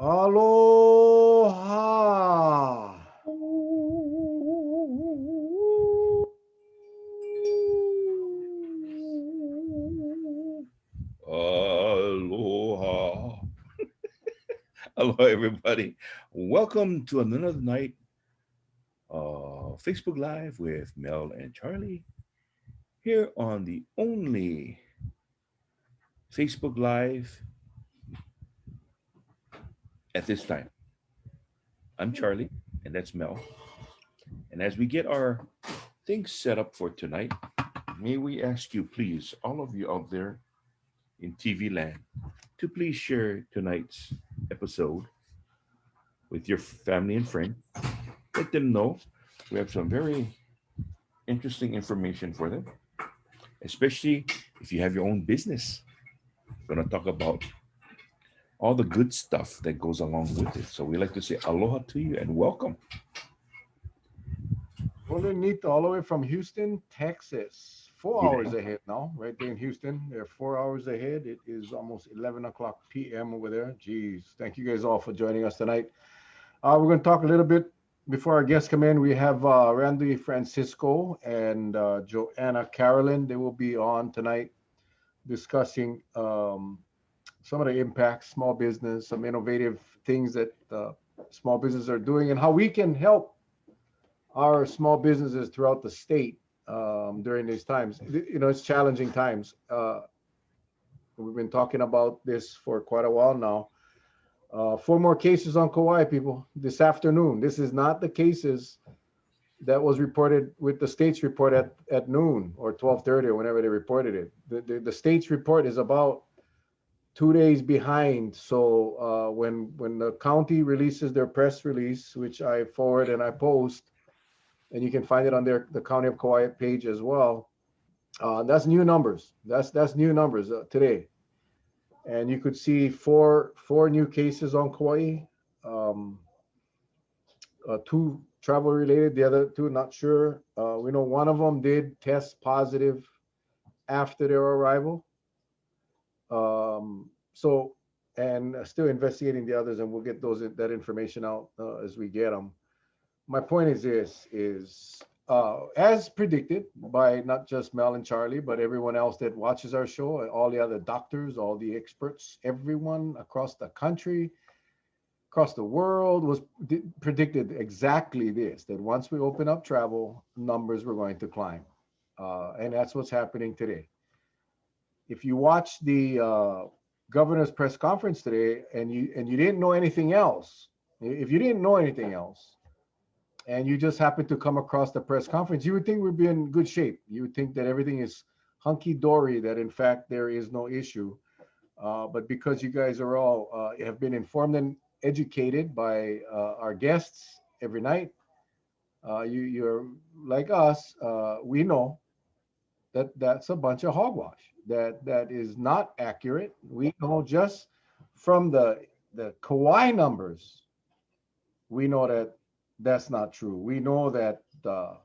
Aloha. Aloha. Hello, everybody. Welcome to another night of Facebook Live with Mel and Charlie here on the only Facebook Live at this time. I'm Charlie, and that's Mel. And as we get our things set up for tonight, may we ask you, please, all of you out there in TV land, to please share tonight's episode with your family and friends. Let them know we have some very interesting information for them, especially if you have your own business. We're going to talk about all the good stuff that goes along with it. So we like to say aloha to you and welcome. Holinita, all the way from Houston, Texas. 4 hours Yeah. ahead now, right there in Houston. They're 4 hours ahead. It is almost 11 o'clock p.m. over there. Jeez. Thank you guys all for joining us tonight. We're going to talk a little bit before our guests come in. We have Randy Francisco and Joanna Carolan. They will be on tonight discussing some of the impacts, small business, some innovative things that small businesses are doing, and how we can help our small businesses throughout the state during these times. You know, it's challenging times. We've been talking about this for quite a while now. Four more cases on Kauai, people, this afternoon. This is not the cases that was reported with the state's report at noon or 12:30 or whenever they reported it. The state's report is about 2 days behind. So when the county releases their press release, which I forward and I post, and you can find it on the County of Kauai page as well. That's new numbers. That's new numbers today, and you could see four new cases on Kauai. Um, Two travel related, the other two not sure. We know one of them did test positive after their arrival. So and still investigating the others, and we'll get that information out as we get them. My point is this: is as predicted by not just Mel and Charlie, but everyone else that watches our show, all the other doctors, all the experts, everyone across the country, across the world predicted exactly this: that once we open up travel, numbers were going to climb, and that's what's happening today. If you watch the governor's press conference today, and you didn't know anything else, if you didn't know anything else, and you just happen to come across the press conference, you would think we'd be in good shape. You would think that everything is hunky dory, that in fact there is no issue. But because you guys are all have been informed and educated by our guests every night, you're like us. We know that that's a bunch of hogwash. That is not accurate. We know just from the Kauai numbers, we know that that's not true. We know that the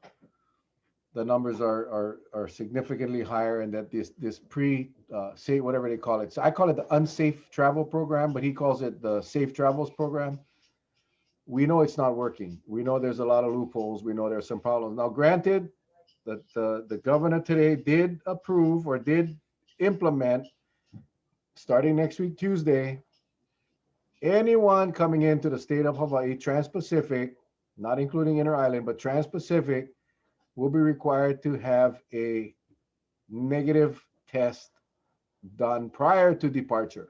numbers are significantly higher, and that this pre say whatever they call it. So I call it the unsafe travel program, but he calls it the safe travels program. We know it's not working. We know there's a lot of loopholes. We know there's some problems. Now, granted, that the governor today did approve or did implement, starting next week Tuesday, anyone coming into the state of Hawaii, Trans-Pacific, not including Inter-Island, but Trans-Pacific, will be required to have a negative test done prior to departure.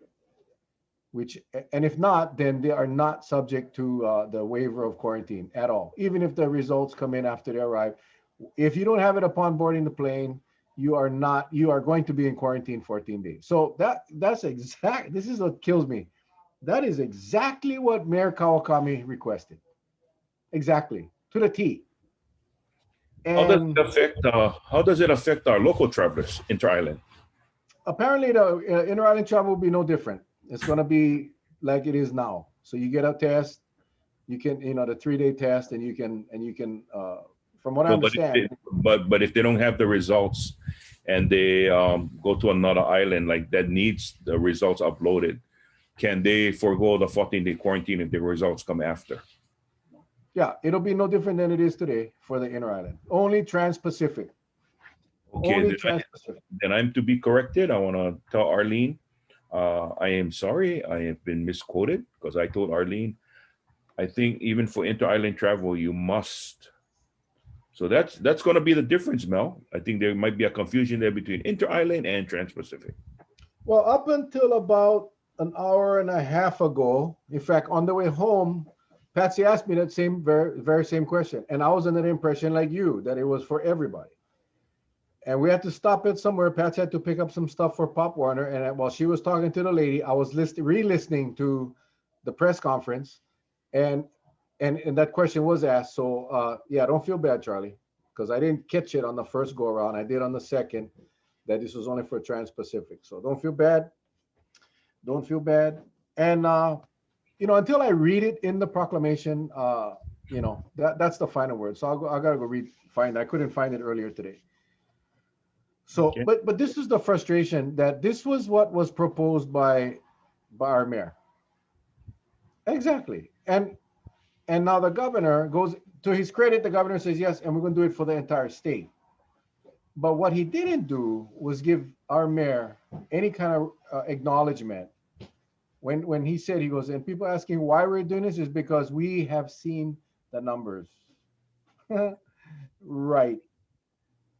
Which, and if not, then they are not subject to the waiver of quarantine at all, even if the results come in after they arrive. If you don't have it upon boarding the plane, you are going to be in quarantine 14 days. So that's exact. This is what kills me. That is exactly what Mayor Kawakami requested. Exactly, to the T. And How does it affect our local travelers inter island? apparently the inter-island travel will be no different. It's going to be like it is now. So you get a test, you can, the 3-day test, and you can from what I No, understand. but if they don't have the results and they go to another island like that needs the results uploaded, can they forego the 14-day quarantine if the results come after? Yeah, it'll be no different than it is today for the inner island. Only Trans-Pacific. Okay, Only Trans-Pacific. then I'm to be corrected. I want to tell Arlene, I am sorry. I have been misquoted because I told Arlene, I think even for inter-island travel, you must. So that's going to be the difference, Mel. I think there might be a confusion there between inter-island and trans-Pacific. Well, up until about an hour and a half ago, in fact, on the way home, Patsy asked me that same very same question, and I was under the impression, like you, that it was for everybody. And we had to stop it somewhere. Patsy had to pick up some stuff for Pop Warner, and while she was talking to the lady, I was re-listening to the press conference, and and that question was asked. So yeah, don't feel bad, Charlie, because I didn't catch it on the first go around. I did on the second that this was only for Trans-Pacific. So don't feel bad. Don't feel bad. And until I read it in the proclamation, that's the final word. So I gotta go find it. I couldn't find it earlier today. So, Okay. but this is the frustration that this was what was proposed by our mayor. Exactly. And now the governor goes, to his credit, the governor says yes, and we're going to do it for the entire state. But what he didn't do was give our mayor any kind of acknowledgement. When he said, he goes, and people asking why we're doing this is because we have seen the numbers. Right.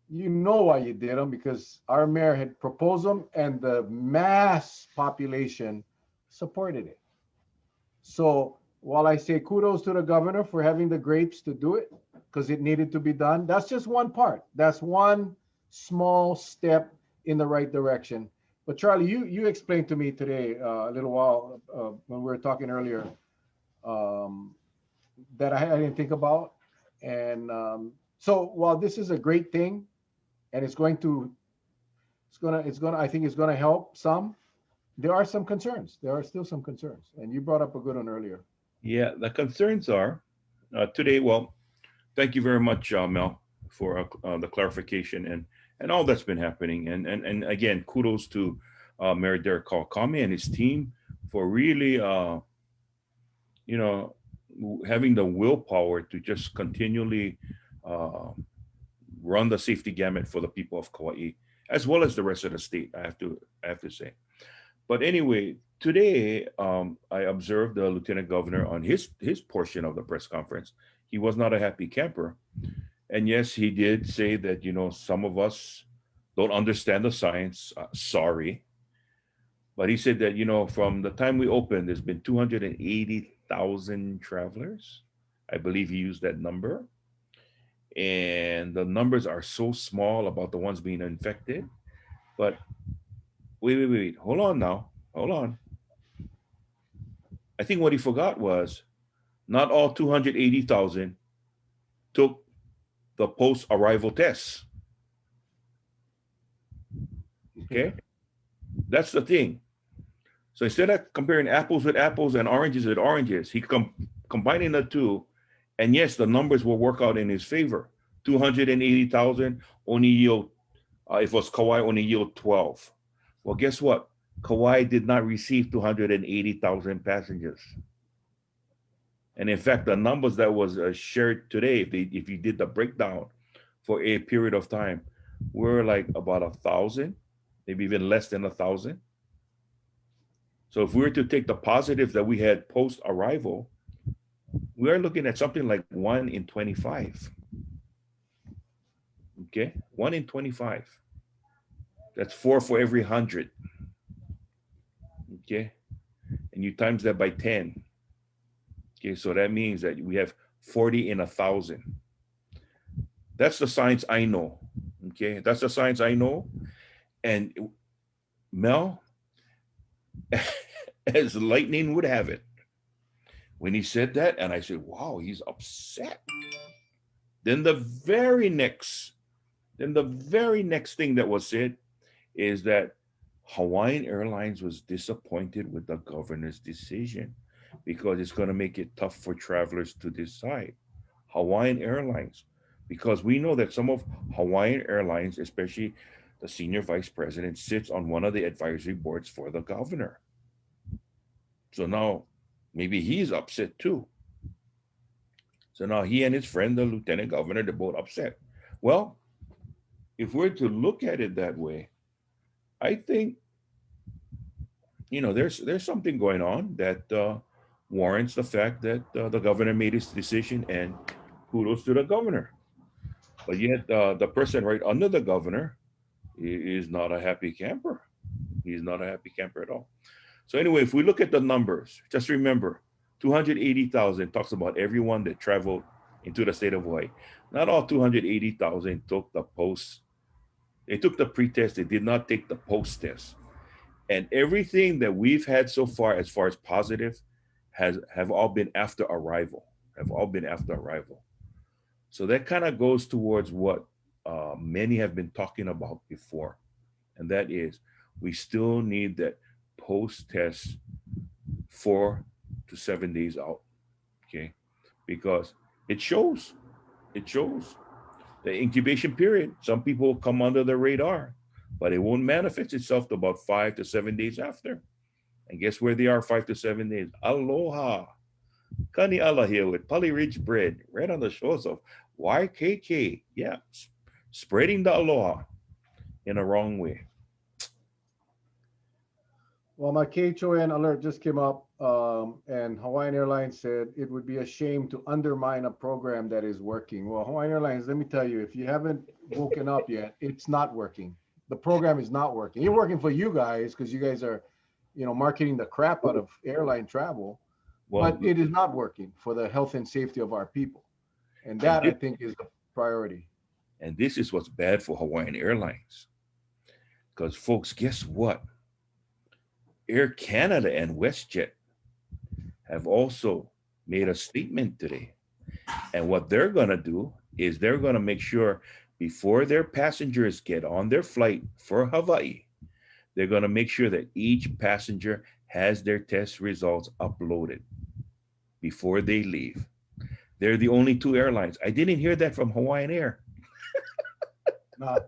You know why you did them, because our mayor had proposed them and the mass population supported it. So while I say kudos to the governor for having the grapes to do it, because it needed to be done, that's just one part. That's one small step in the right direction. But Charlie, you explained to me today a little while when we were talking earlier, um, that I didn't think about. And so while this is a great thing, and I think it's gonna help some. There are some concerns. There are still some concerns, and you brought up a good one earlier. Yeah, the concerns are today. Well, thank you very much, Mel, for the clarification and all that's been happening. And again, kudos to Mayor Derek Kalkami and his team for really, you know, having the willpower to just continually uh, run the safety gamut for the people of Kauai, as well as the rest of the state. I have to say. But anyway, today I observed the lieutenant governor on his portion of the press conference. He was not a happy camper, and yes, he did say that some of us don't understand the science. Sorry, but he said that from the time we opened, there's been 280,000 travelers. I believe he used that number, and the numbers are so small about the ones being infected. But wait, hold on now, hold on. I think what he forgot was not all 280,000 took the post arrival tests. Yeah. Okay. That's the thing. So instead of comparing apples with apples and oranges with oranges, he combining the two. And yes, the numbers will work out in his favor. 280,000 only yield, if it was Kauai, only yield 12. Well, guess what? Kauai did not receive 280,000 passengers. And in fact, the numbers that was shared today, if you did the breakdown for a period of time, were like about 1,000, maybe even less than 1,000. So if we were to take the positives that we had post arrival, we are looking at something like 1 in 25. Okay, 1 in 25. That's four for every 100. Okay, and you times that by 10. Okay, so that means that we have 40 in 1,000. That's the science I know. Okay, that's the science I know. And Mel, as lightning would have it, when he said that, and I said, "Wow, he's upset." Then the very next thing that was said is that Hawaiian Airlines was disappointed with the governor's decision because it's going to make it tough for travelers to decide. Hawaiian Airlines, because we know that some of Hawaiian Airlines, especially the senior vice president, sits on one of the advisory boards for the governor. So now maybe he's upset too. So now he and his friend, the lieutenant governor, they're both upset. Well, if we're to look at it that way, I think there's something going on that warrants the fact that the governor made his decision, and kudos to the governor. But yet the person right under the governor is not a happy camper. He's not a happy camper at all. So anyway, if we look at the numbers, just remember, 280,000 talks about everyone that traveled into the state of Hawaii. Not all 280,000 took the post. They took the pre-test. They did not take the post-test. And everything that we've had so far as positive have all been after arrival. Have all been after arrival. So that kind of goes towards what many have been talking about before, and that is we still need that post-test 4 to 7 days out, okay? Because it shows, it shows the incubation period. Some people come under the radar, but it won't manifest itself to about 5 to 7 days after. And guess where they are 5 to 7 days? Aloha. Kani ala here with Polly Ridge bread right on the shores of YKK. Yeah, spreading the aloha in a wrong way. Well, my KHON alert just came up, and Hawaiian Airlines said it would be a shame to undermine a program that is working. Well, Hawaiian Airlines, let me tell you, if you haven't woken up yet, it's not working. The program is not working. It's working for you guys because you guys are, marketing the crap out of airline travel, Well, but it is not working for the health and safety of our people. And and that I this, think is the priority. and this is what's bad for Hawaiian Airlines. Because, folks, guess what? Air Canada and WestJet have also made a statement today. And what they're going to do is they're going to make sure before their passengers get on their flight for Hawaii, they're going to make sure that each passenger has their test results uploaded before they leave. They're the only two airlines. I didn't hear that from Hawaiian Air. Uh,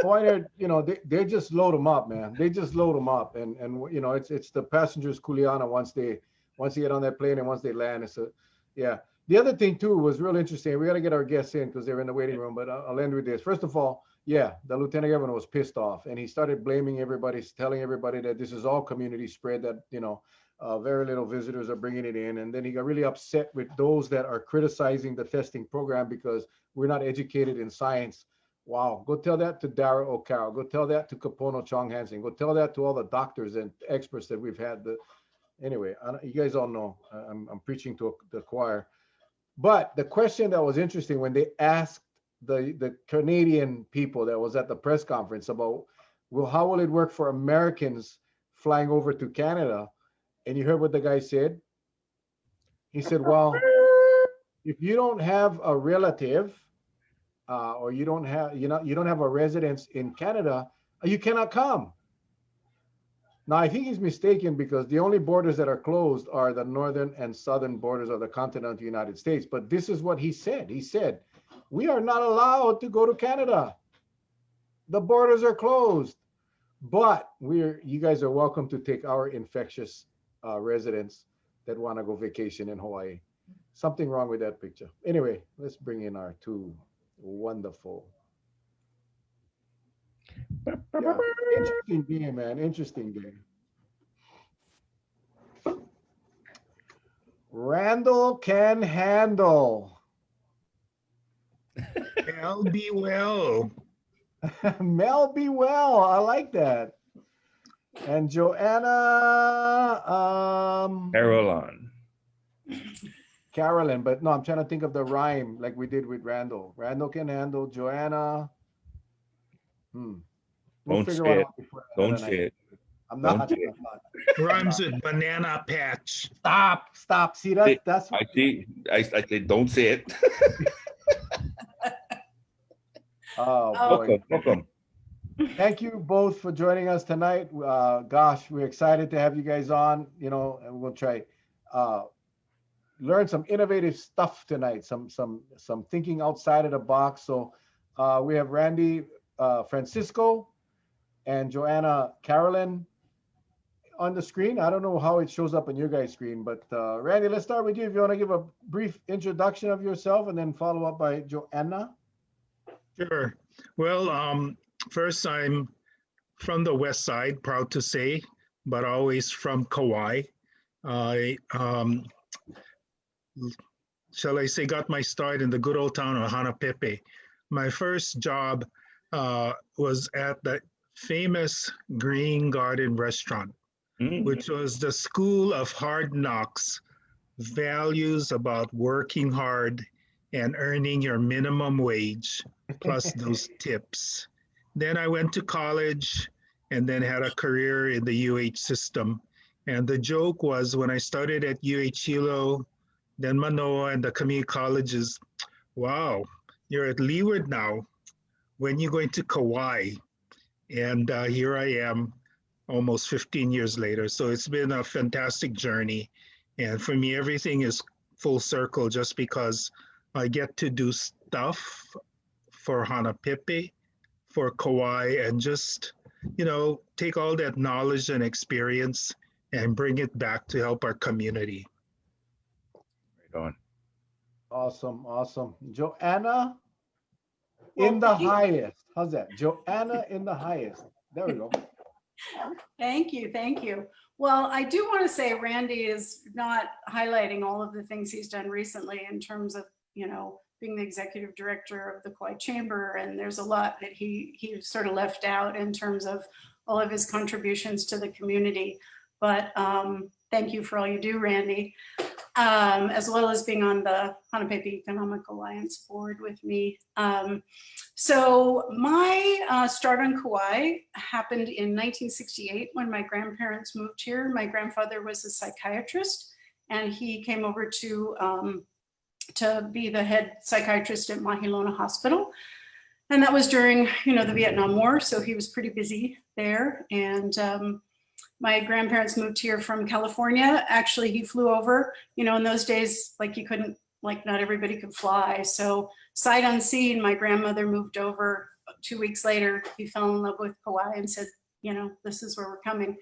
Hawaiian Air, they just load them up, man. They just load them up, and it's the passengers kuleana once they get on that plane and once they land. It's a yeah. The other thing too was real interesting. We got to get our guests in because they're in the waiting room. But I'll end with this. First of all, yeah, the lieutenant governor was pissed off, and he started blaming everybody, telling everybody that this is all community spread. That very little visitors are bringing it in, and then he got really upset with those that are criticizing the testing program because we're not educated in science. Wow, go tell that to Dara O'Carroll. Go tell that to Kapono Chong Hansen. Go tell that to all the doctors and experts that we've had. Anyway, you guys all know I'm preaching to the choir. But the question that was interesting when they asked the Canadian people that was at the press conference about, well, how will it work for Americans flying over to Canada? And you heard what the guy said? He said, well, if you don't have a relative or you don't have a residence in Canada, you cannot come. Now, I think he's mistaken because the only borders that are closed are the northern and southern borders of the continental United States. But this is what he said. He said, we are not allowed to go to Canada. The borders are closed. But you guys are welcome to take our infectious residents that want to go vacation in Hawaii. Something wrong with that picture. Anyway, let's bring in our two wonderful. Yeah, interesting game, man. Interesting game. Randall can handle. I'll be well. Mel be well. I like that. And Joanna, Carolan. Carolan, but no, I'm trying to think of the rhyme like we did with Randall. Randall can handle. Joanna. We'll Don't figure say it it. out before Don't another say night. it. I'm Don't not. say I'm it. not. Rhymes with banana patch. Stop. See, See, that's I see. I say, don't say it. oh Oh, boy. Welcome. Thank you both for joining us tonight. Gosh, we're excited to have you guys on, and we'll try learn some innovative stuff tonight, some thinking outside of the box. So we have Randy Francisco and Joanna Carolan on the screen. I don't know how it shows up on your guys' screen, but Randy, let's start with you. If you want to give a brief introduction of yourself and then follow up by Joanna. Sure. Well, first, I'm from the West Side, proud to say, but always from Kauai. I, shall I say, got my start in the good old town of Hanapepe. My first job was at the famous Green Garden restaurant, Mm. which was the school of hard knocks, values about working hard and earning your minimum wage plus those tips. Then I went to college and then had a career in the UH system. And the joke was when I started at UH Hilo, then Manoa and the community colleges, wow, you're at Leeward now. When you going to Kauai? And here I am almost 15 years later. So it's been a fantastic journey. And for me, everything is full circle just because I get to do stuff for Hanapepe, for Kauai, and just, take all that knowledge and experience and bring it back to help our community. Right on. Awesome, awesome. Joanna Well, in the highest. How's that? Joanna in the highest. There we go. Thank you, thank you. Well, I do want to say Randy is not highlighting all of the things he's done recently in terms of, being the executive director of the Kauai Chamber, and there's a lot that he sort of left out in terms of all of his contributions to the community. But thank you for all you do, Randy, as well as being on the Hanapepe Economic Alliance board with me. So my start on Kauai happened in 1968 when my grandparents moved here. My grandfather was a psychiatrist, and he came over to be the head psychiatrist at Mahilona Hospital. And that was during, the Vietnam War. So he was pretty busy there. And my grandparents moved here from California. Actually, he flew over, in those days, you couldn't, not everybody could fly. So sight unseen, my grandmother moved over 2 weeks later. He fell in love with Kauai and said, this is where we're coming.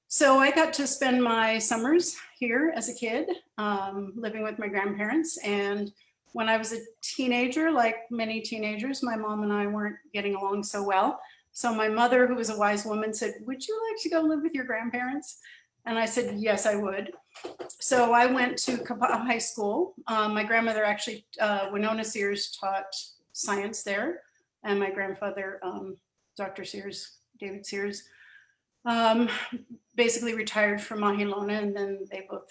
So I got to spend my summers here as a kid, living with my grandparents. And when I was a teenager, like many teenagers, my mom and I weren't getting along so well. So my mother, who was a wise woman, said, would you like to go live with your grandparents? And I said, yes, I would. So I went to Kapa'a High School. My grandmother actually, Winona Sears, taught science there. And my grandfather, Dr. Sears, David Sears, basically retired from Mahilona, and then they both,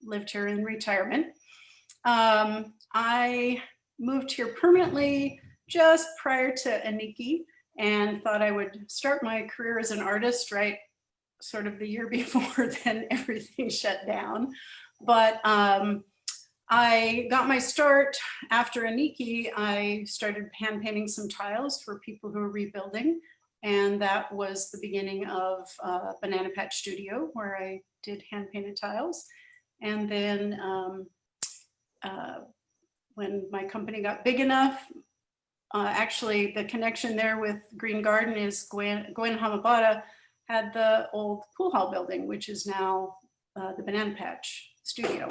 lived here in retirement. I moved here permanently just prior to Aniki and thought I would start my career as an artist, right? Sort of the year before then everything shut down. But I got my start after Aniki. I started hand painting some tiles for people who were rebuilding. And that was the beginning of Banana Patch Studio, where I did hand painted tiles. And then when my company got big enough, actually the connection there with Green Garden is Gwen Hamabata had the old pool hall building, which is now the Banana Patch Studio.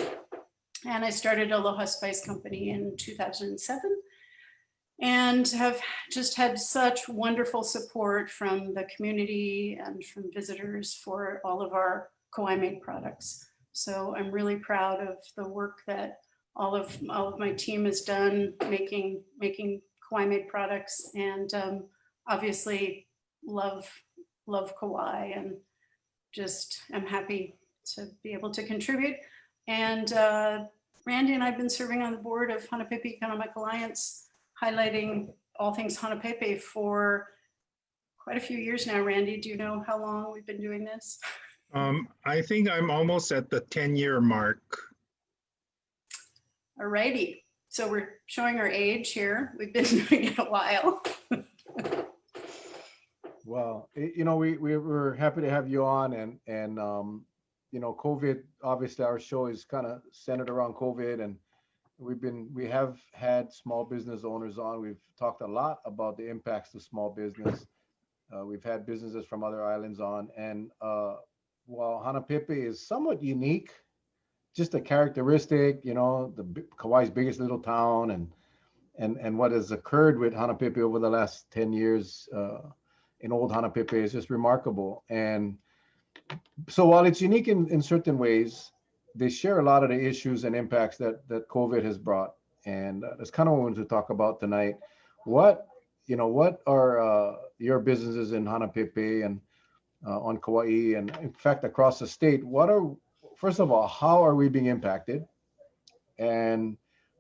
And I started Aloha Spice Company in 2007. And have just had such wonderful support from the community and from visitors for all of our Kauai made products. So I'm really proud of the work that all of my team has done making Kauai made products, and obviously love Kauai, and just I'm happy to be able to contribute. And Randy and I've been serving on the board of Hanapepe Economic Alliance, highlighting all things Hanapepe for quite a few years now. Randy, do you know how long we've been doing this? I think I'm almost at the 10-year mark. Alrighty, so we're showing our age here. We've been doing it a while. Well, we're happy to have you on, and COVID, obviously our show is kind of centered around COVID, and we have had small business owners on. We've talked a lot about the impacts to small business. We've had businesses from other islands on, and while Hanapepe is somewhat unique, just a characteristic, Kauai's biggest little town, and what has occurred with Hanapepe over the last 10 years in old Hanapepe is just remarkable. And so while it's unique in certain ways, they share a lot of the issues and impacts that COVID has brought. And that's kind of what we want to talk about tonight. What are your businesses in Hanapepe and on Kauai, and in fact across the state? First of all, how are we being impacted, and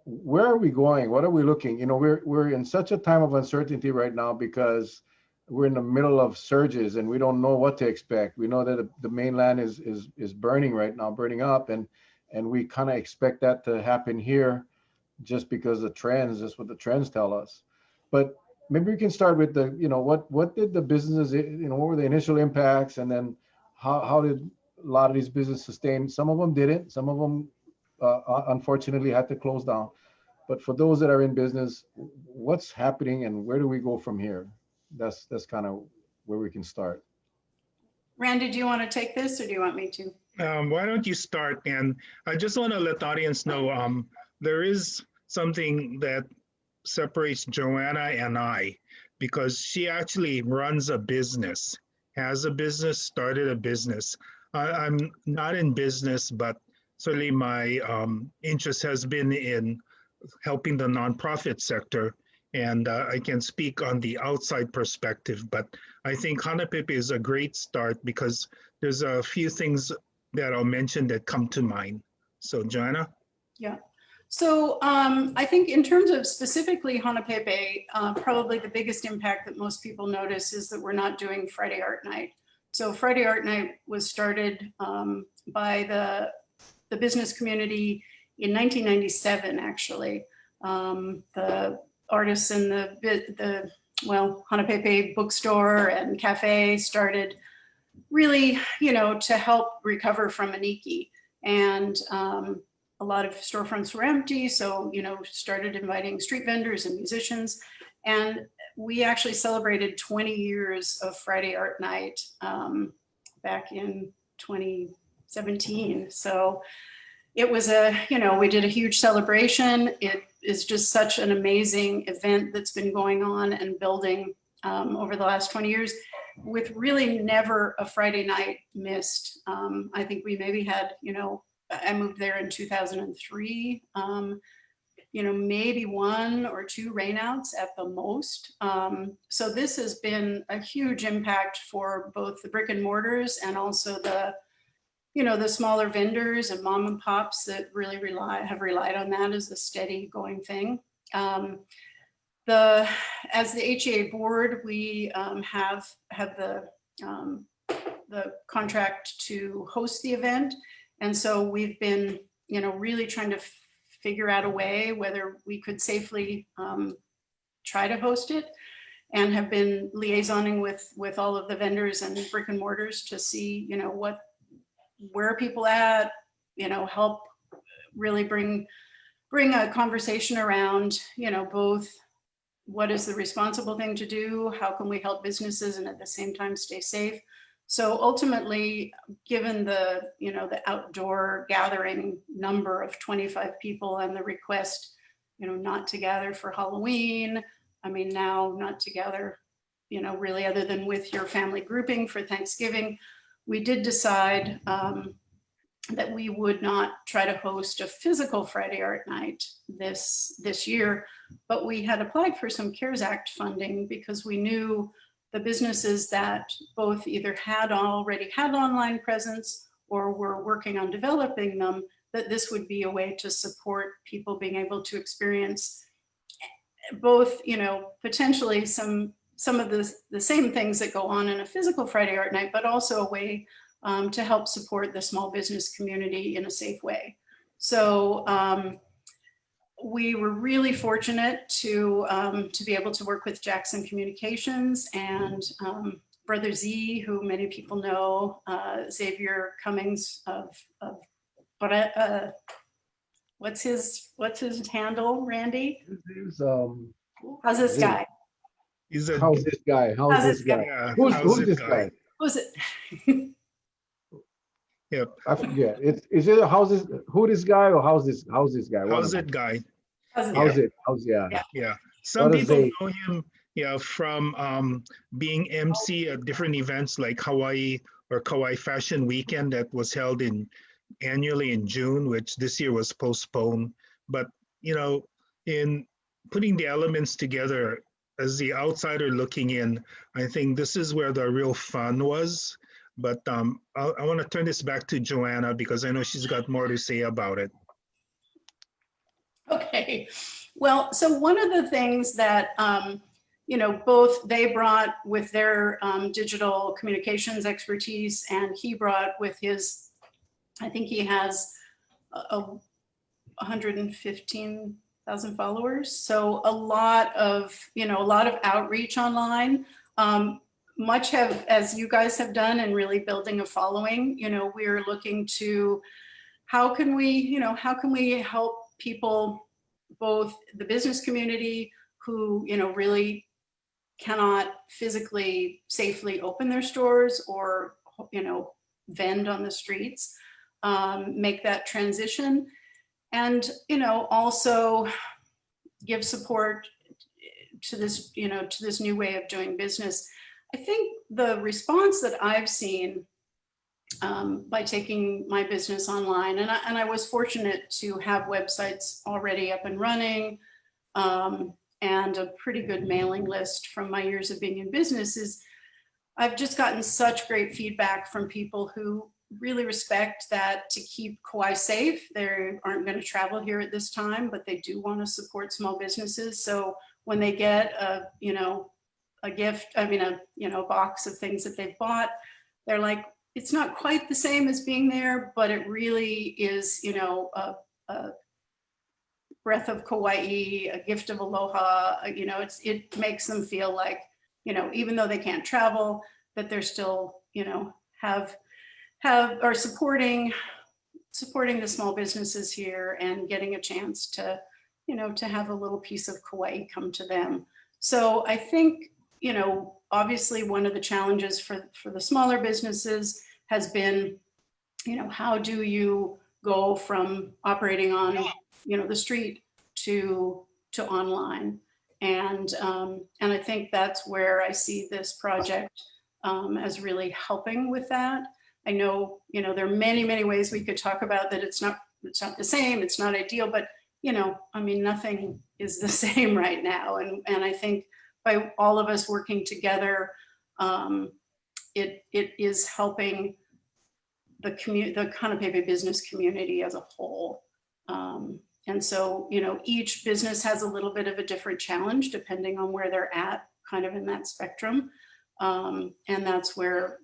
where are we going? What are we looking? We're in such a time of uncertainty right now because we're in the middle of surges and we don't know what to expect. We know that the mainland is burning right now, burning up, and we kind of expect that to happen here just because the trends, just what the trends tell us. But maybe we can start with what did the businesses, what were the initial impacts, and then how did a lot of these businesses sustain? Some of them didn't. Some of them unfortunately had to close down. But for those that are in business, what's happening and where do we go from here? That's kind of where we can start. Randy, do you want to take this or do you want me to? Why don't you start? And I just want to let the audience know there is something that separates Joanna and I, because she actually runs a business, has a business, started a business. I'm not in business, but certainly my interest has been in helping the nonprofit sector. And I can speak on the outside perspective, but I think Hanapepe is a great start because there's a few things that I'll mention that come to mind. So Joanna? Yeah. So I think in terms of specifically Hanapepe, probably the biggest impact that most people notice is that we're not doing Friday Art Night. So Friday Art Night was started by the business community in 1997, actually. The artists in the Hanapepe bookstore and cafe started really, to help recover from Aniki. And a lot of storefronts were empty. So, started inviting street vendors and musicians. And we actually celebrated 20 years of Friday Art Night back in 2017. So it was we did a huge celebration. It is just such an amazing event that's been going on and building over the last 20 years with really never a Friday night missed. I think we maybe had, I moved there in 2003, maybe 1 or 2 rainouts at the most. So this has been a huge impact for both the brick and mortars and also the smaller vendors and mom and pops that really have relied on that as a steady going thing. As the HEA board, we have the contract to host the event. And so we've been, really trying to figure out a way whether we could safely try to host it, and have been liaisoning with all of the vendors and brick and mortars to see, where are people at, help really bring a conversation around, both what is the responsible thing to do, how can we help businesses and at the same time stay safe. So ultimately, given the outdoor gathering number of 25 people and the request, not to gather for Halloween, now not to gather, really other than with your family grouping for Thanksgiving, we did decide that we would not try to host a physical Friday Art Night this year, but we had applied for some CARES Act funding because we knew the businesses that both either already had online presence or were working on developing them, that this would be a way to support people being able to experience both, potentially some of the same things that go on in a physical Friday Art Night, but also a way to help support the small business community in a safe way. So we were really fortunate to be able to work with Jackson Communications and Brother Z, who many people know, Xavier Cummings of what's his handle, Randy? How's this guy? How's this guy? Yeah, Who's this guy? Who's it? Yep. I forget. Is it how's this who this guy or how's this guy? One of How's them. it, guy? How's it? How's yeah. Yeah. Yeah. What Some does people they know him, yeah, from being MC at different events like Hawaii or Kauai Fashion Weekend that was held in annually in June, which this year was postponed. But you know, in putting the elements together as the outsider looking in, I think this is where the real fun was. But I want to turn this back to Joanna because I know she's got more to say about it. Okay. Well, so one of the things that, both they brought with their digital communications expertise, and he brought with his, I think he has a 115,000 followers. So a lot of outreach online. Much have, as you guys have done, and really building a following. We're looking to how can we help people, both the business community who, really cannot physically safely open their stores or, vend on the streets, make that transition. And, also give support to this, to this new way of doing business. I think the response that I've seen by taking my business online, and I was fortunate to have websites already up and running, and a pretty good mailing list from my years of being in business, is I've just gotten such great feedback from people who really respect that to keep Kauai safe. They aren't going to travel here at this time, but they do want to support small businesses. So when they get a gift, a box of things that they've bought, they're like, it's not quite the same as being there, but it really is, a breath of Kauai, a gift of aloha. It makes them feel like, even though they can't travel, that they're still, are supporting the small businesses here and getting a chance to, to have a little piece of Kauai come to them. So I think, obviously one of the challenges for the smaller businesses has been, how do you go from operating on, the street to online? And I think that's where I see this project as really helping with that. I know, there are many, many ways we could talk about that. It's not the same, it's not ideal, but nothing is the same right now. And I think by all of us working together, it is helping the Kanapepe business community as a whole. And so, each business has a little bit of a different challenge depending on where they're at, kind of in that spectrum. And that's where,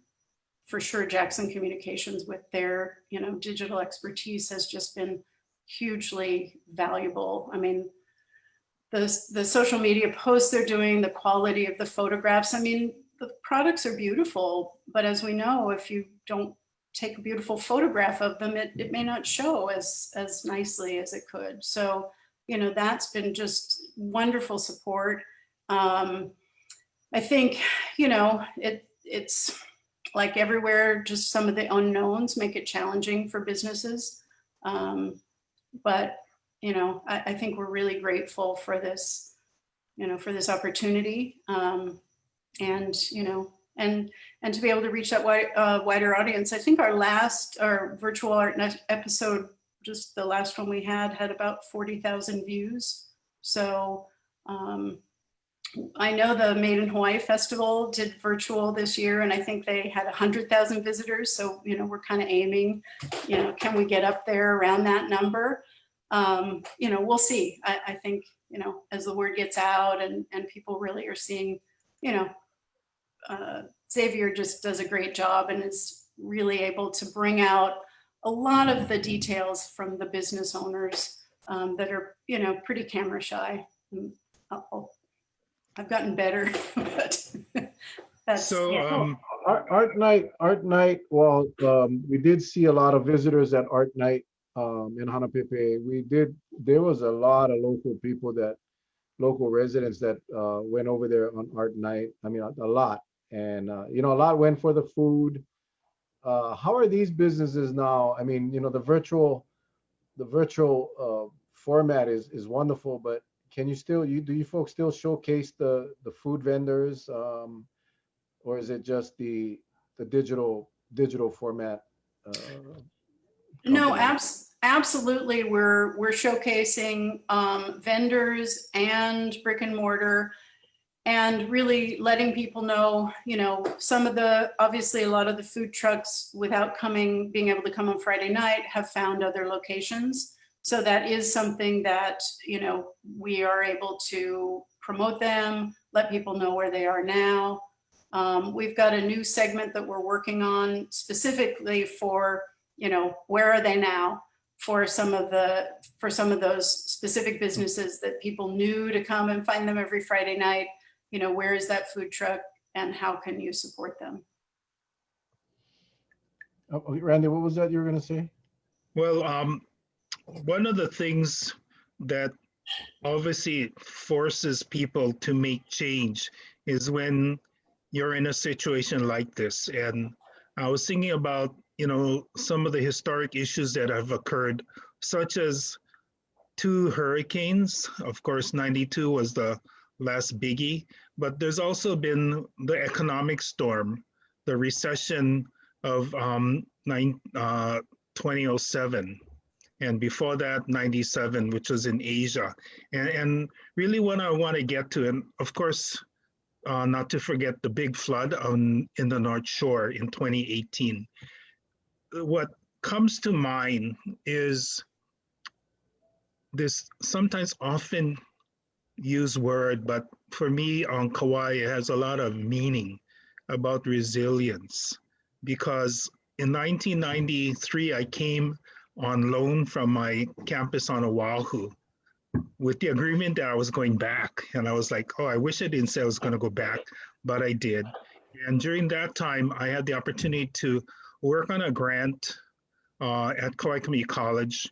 for sure, Jackson Communications with their, digital expertise has just been hugely valuable. I mean, the social media posts they're doing, the quality of the photographs, the products are beautiful, but as we know, if you don't take a beautiful photograph of them, it may not show as nicely as it could. So, that's been just wonderful support. I think, it's like everywhere, just some of the unknowns make it challenging for businesses. But, I think we're really grateful for this, for this opportunity. And to be able to reach that wider audience. I think our virtual art episode, just the last one we had about 40,000 views. So I know the Made in Hawaii Festival did virtual this year, and I think they had 100,000 visitors. So, we're kind of aiming, can we get up there around that number? We'll see. I think, as the word gets out and people really are seeing, Xavier just does a great job and is really able to bring out a lot of the details from the business owners that are, pretty camera shy. I've gotten better, but that's So, yeah. Art night. Well, we did see a lot of visitors at art night in Hanapepe. There was a lot of local residents that went over there on art night. A lot. And a lot went for the food. How are these businesses now? I mean, you know, the virtual format is wonderful, but can you still do you folks still showcase the food vendors, or is it just the digital format No, company? absolutely. We're showcasing vendors and brick and mortar, and really letting people know, you know, some of the, obviously a lot of the food trucks, without being able to come on Friday night, have found other locations. So that is something that, you know, we are able to promote them, let people know where they are now. We've got a new segment that we're working on specifically for, you know, where are they now, for some of those specific businesses that people knew to come and find them every Friday night. You know, where is that food truck and how can you support them? Randy, what was that you were going to say? Well, one of the things that obviously forces people to make change is when you're in a situation like this. And I was thinking about, you know, some of the historic issues that have occurred, such as two hurricanes. Of course, 92 was the last biggie, but there's also been the economic storm, the recession of 2007, and before that 97, which was in Asia. And really what I want to get to, and of course not to forget the big flood in the North Shore in 2018. What comes to mind is this sometimes often used word, but for me on Kauai it has a lot of meaning about resilience, because in 1993 I came on loan from my campus on Oahu with the agreement that I was going back. And I was like, oh, I wish I didn't say I was going to go back, but I did. And during that time, I had the opportunity to work on a grant at Kauai Community College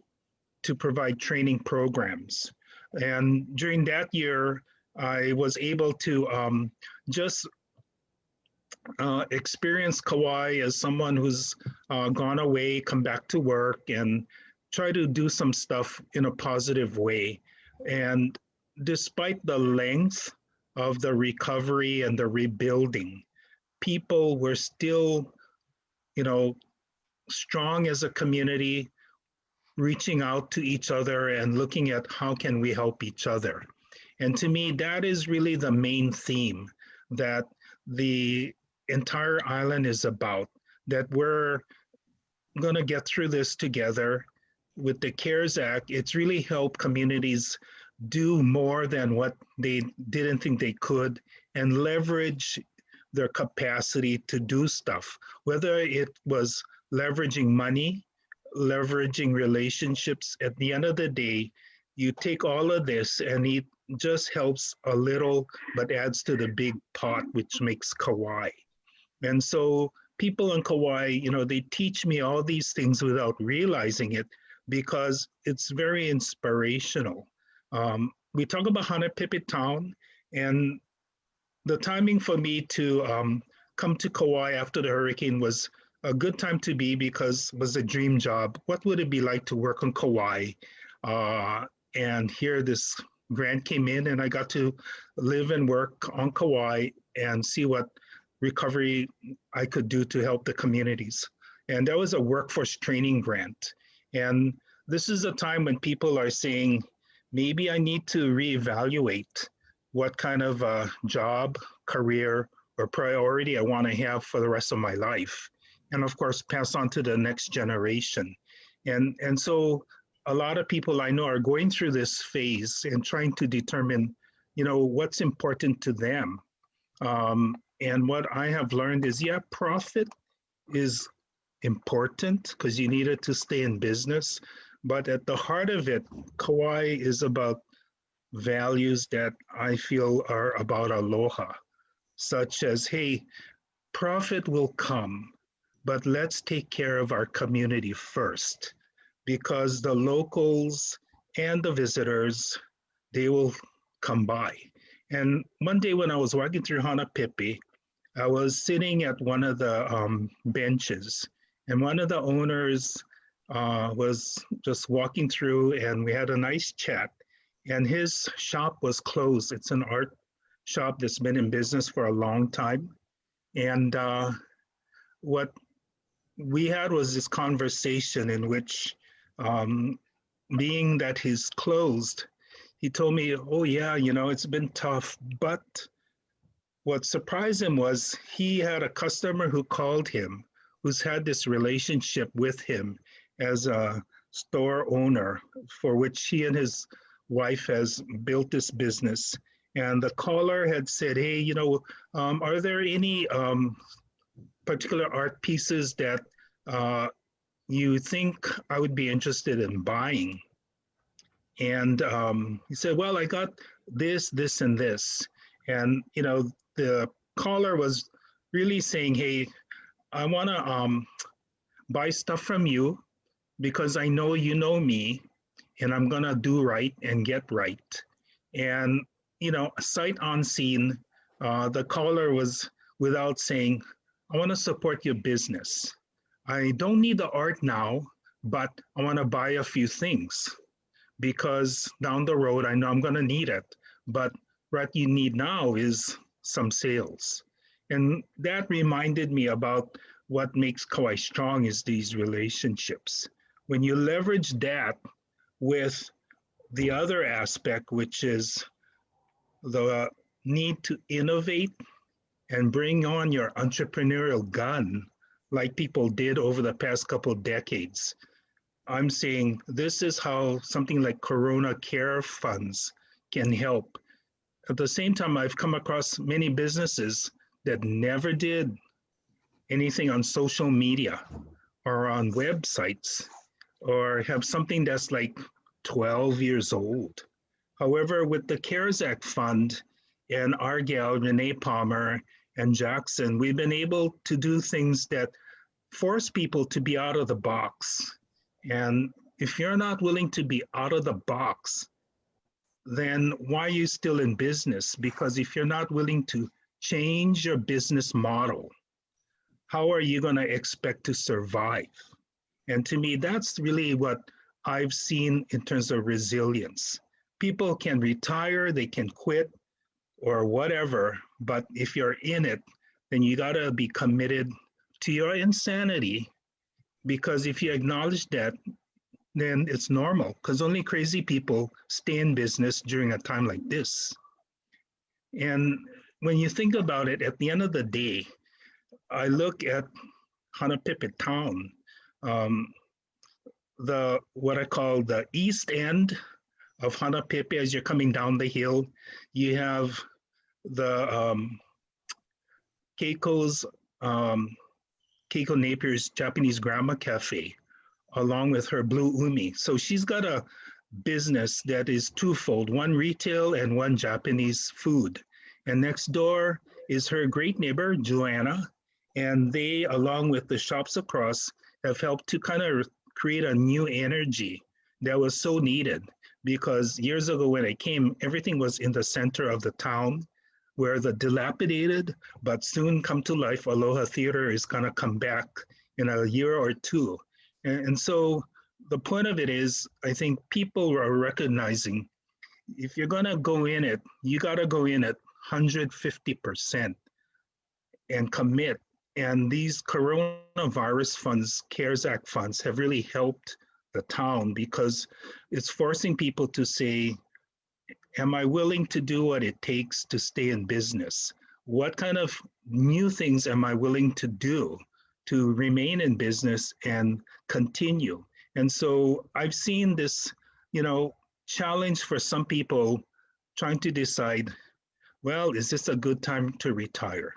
to provide training programs. And during that year, I was able to just experience Kauai as someone who's gone away, come back to work, and try to do some stuff in a positive way. And despite the length of the recovery and the rebuilding, people were still, you know, strong as a community, reaching out to each other and looking at how can we help each other. And to me, that is really the main theme that the entire island is about, that we're going to get through this together. With the CARES Act, it's really helped communities do more than what they didn't think they could, and leverage their capacity to do stuff, whether it was leveraging money, leveraging relationships. At the end of the day, you take all of this and it just helps a little, but adds to the big pot, which makes Kauai. And so people in Kauai, you know, they teach me all these things without realizing it, because it's very inspirational. We talk about Hanapipi Town, and the timing for me to come to Kauai after the hurricane was a good time to be, because it was a dream job. What would it be like to work on Kauai? And here this grant came in, and I got to live and work on Kauai and see what recovery I could do to help the communities. And that was a workforce training grant. And this is a time when people are saying, maybe I need to reevaluate what kind of a job, career, or priority I want to have for the rest of my life. And of course, pass on to the next generation. And so a lot of people I know are going through this phase and trying to determine, you know, what's important to them. And what I have learned is, yeah, profit is important because you need it to stay in business. But at the heart of it, Kauai is about values that I feel are about aloha, such as, hey, profit will come, but let's take care of our community first, because the locals and the visitors, they will come by. And one day when I was walking through Hanapipi, I was sitting at one of the benches, And one of the owners was just walking through, and we had a nice chat. And his shop was closed. It's an art shop that's been in business for a long time. And what we had was this conversation in which, being that he's closed, he told me, oh, yeah, it's been tough. But what surprised him was he had a customer who called him who's had this relationship with him as a store owner for which he and his wife has built this business. And the caller had said, hey, are there any particular art pieces that you think I would be interested in buying? And he said, well, I got this, this, and this. And, the caller was really saying, hey, I want to buy stuff from you because I know you know me and I'm going to do right and get right. And, sight unseen, the caller was without saying, I want to support your business. I don't need the art now, but I want to buy a few things because down the road, I know I'm going to need it. But what you need now is some sales. And that reminded me about what makes Kauai strong is these relationships. When you leverage that with the other aspect, which is the need to innovate and bring on your entrepreneurial gun, like people did over the past couple of decades, I'm saying this is how something like Corona Care funds can help. At the same time, I've come across many businesses that never did anything on social media or on websites or have something that's like 12 years old. However, with the CARES Act Fund and our gal, Renee Palmer and Jackson, we've been able to do things that force people to be out of the box. And if you're not willing to be out of the box, then why are you still in business? Because if you're not willing to change your business model, how are you going to expect to survive? And to me, that's really what I've seen in terms of resilience. People can retire, they can quit or whatever, but if you're in it, then you got to be committed to your insanity, because if you acknowledge that, then it's normal, because only crazy people stay in business during a time like this. And when you think about it, at the end of the day, I look at Hanapipi town, what I call the east end of Hanapipi. As you're coming down the hill, you have the Keiko's, Keiko Napier's Japanese Grandma Cafe, along with her Blue Umi. So she's got a business that is twofold, one retail and one Japanese food. And next door is her great neighbor, Joanna. And they, along with the shops across, have helped to kind of create a new energy that was so needed. Because years ago when I came, everything was in the center of the town, where the dilapidated but soon come to life Aloha Theater is gonna come back in a year or two. And so the point of it is, I think people are recognizing if you're gonna go in it, you gotta go in at 150% and commit. And these coronavirus funds, CARES Act funds, have really helped the town because it's forcing people to say, am I willing to do what it takes to stay in business? What kind of new things am I willing to do to remain in business and continue? And so I've seen this, challenge for some people trying to decide, well, is this a good time to retire?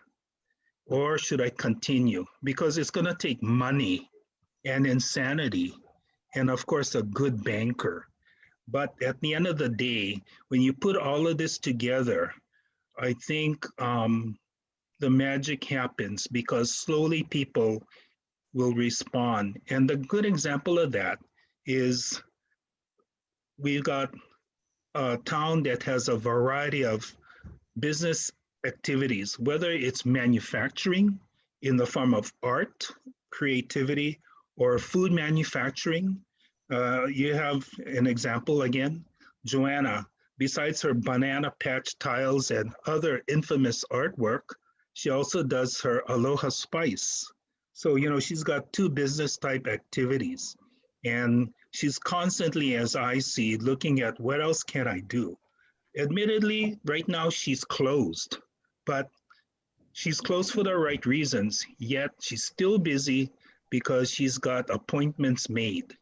Or should I continue? Because it's going to take money and insanity and, of course, a good banker. But at the end of the day, when you put all of this together, I think the magic happens because slowly people will respond. And the good example of that is we've got a town that has a variety of business activities, whether it's manufacturing in the form of art, creativity, or food manufacturing. You have an example again, Joanna. Besides her banana patch tiles and other infamous artwork, she also does her Aloha Spice. So, she's got two business type activities. And she's constantly, as I see, looking at what else can I do. Admittedly, right now she's closed, but she's closed for the right reasons, yet she's still busy because she's got appointments made.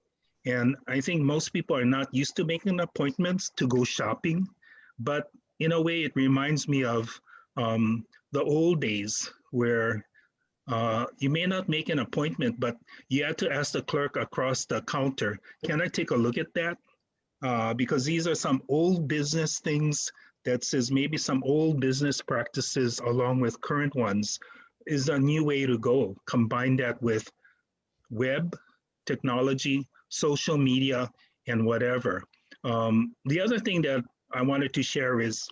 And I think most people are not used to making appointments to go shopping, but in a way, it reminds me of the old days where you may not make an appointment, but you had to ask the clerk across the counter, can I take a look at that? Because these are some old business things that says maybe some old business practices along with current ones is a new way to go. Combine that with web, technology, social media, and whatever. The other thing that I wanted to share is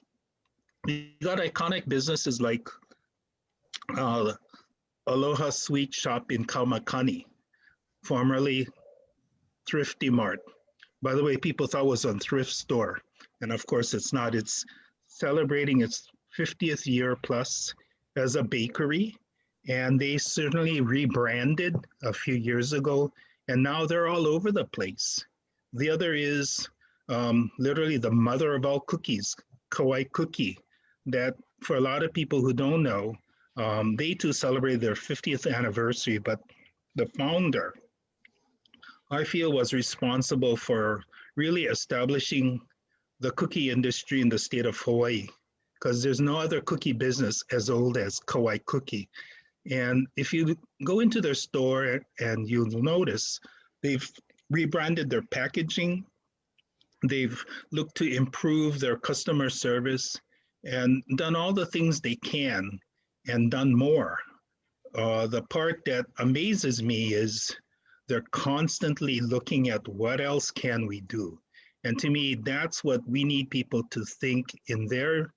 you got iconic businesses like uh, Aloha Sweet Shop in Kaumakani, formerly Thrifty Mart. By the way, people thought it was a thrift store. And of course, it's not. It's celebrating its 50th year plus as a bakery. And they certainly rebranded a few years ago. And now they're all over the place. The other is literally the mother of all cookies, Kauai Cookie, that for a lot of people who don't know, they too celebrated their 50th anniversary. But the founder, I feel, was responsible for really establishing the cookie industry in the state of Hawaii, because there's no other cookie business as old as Kauai Cookie. And if you go into their store and you'll notice, they've rebranded their packaging, they've looked to improve their customer service and done all the things they can and done more. The part that amazes me is they're constantly looking at what else can we do. And to me, that's what we need people to think in their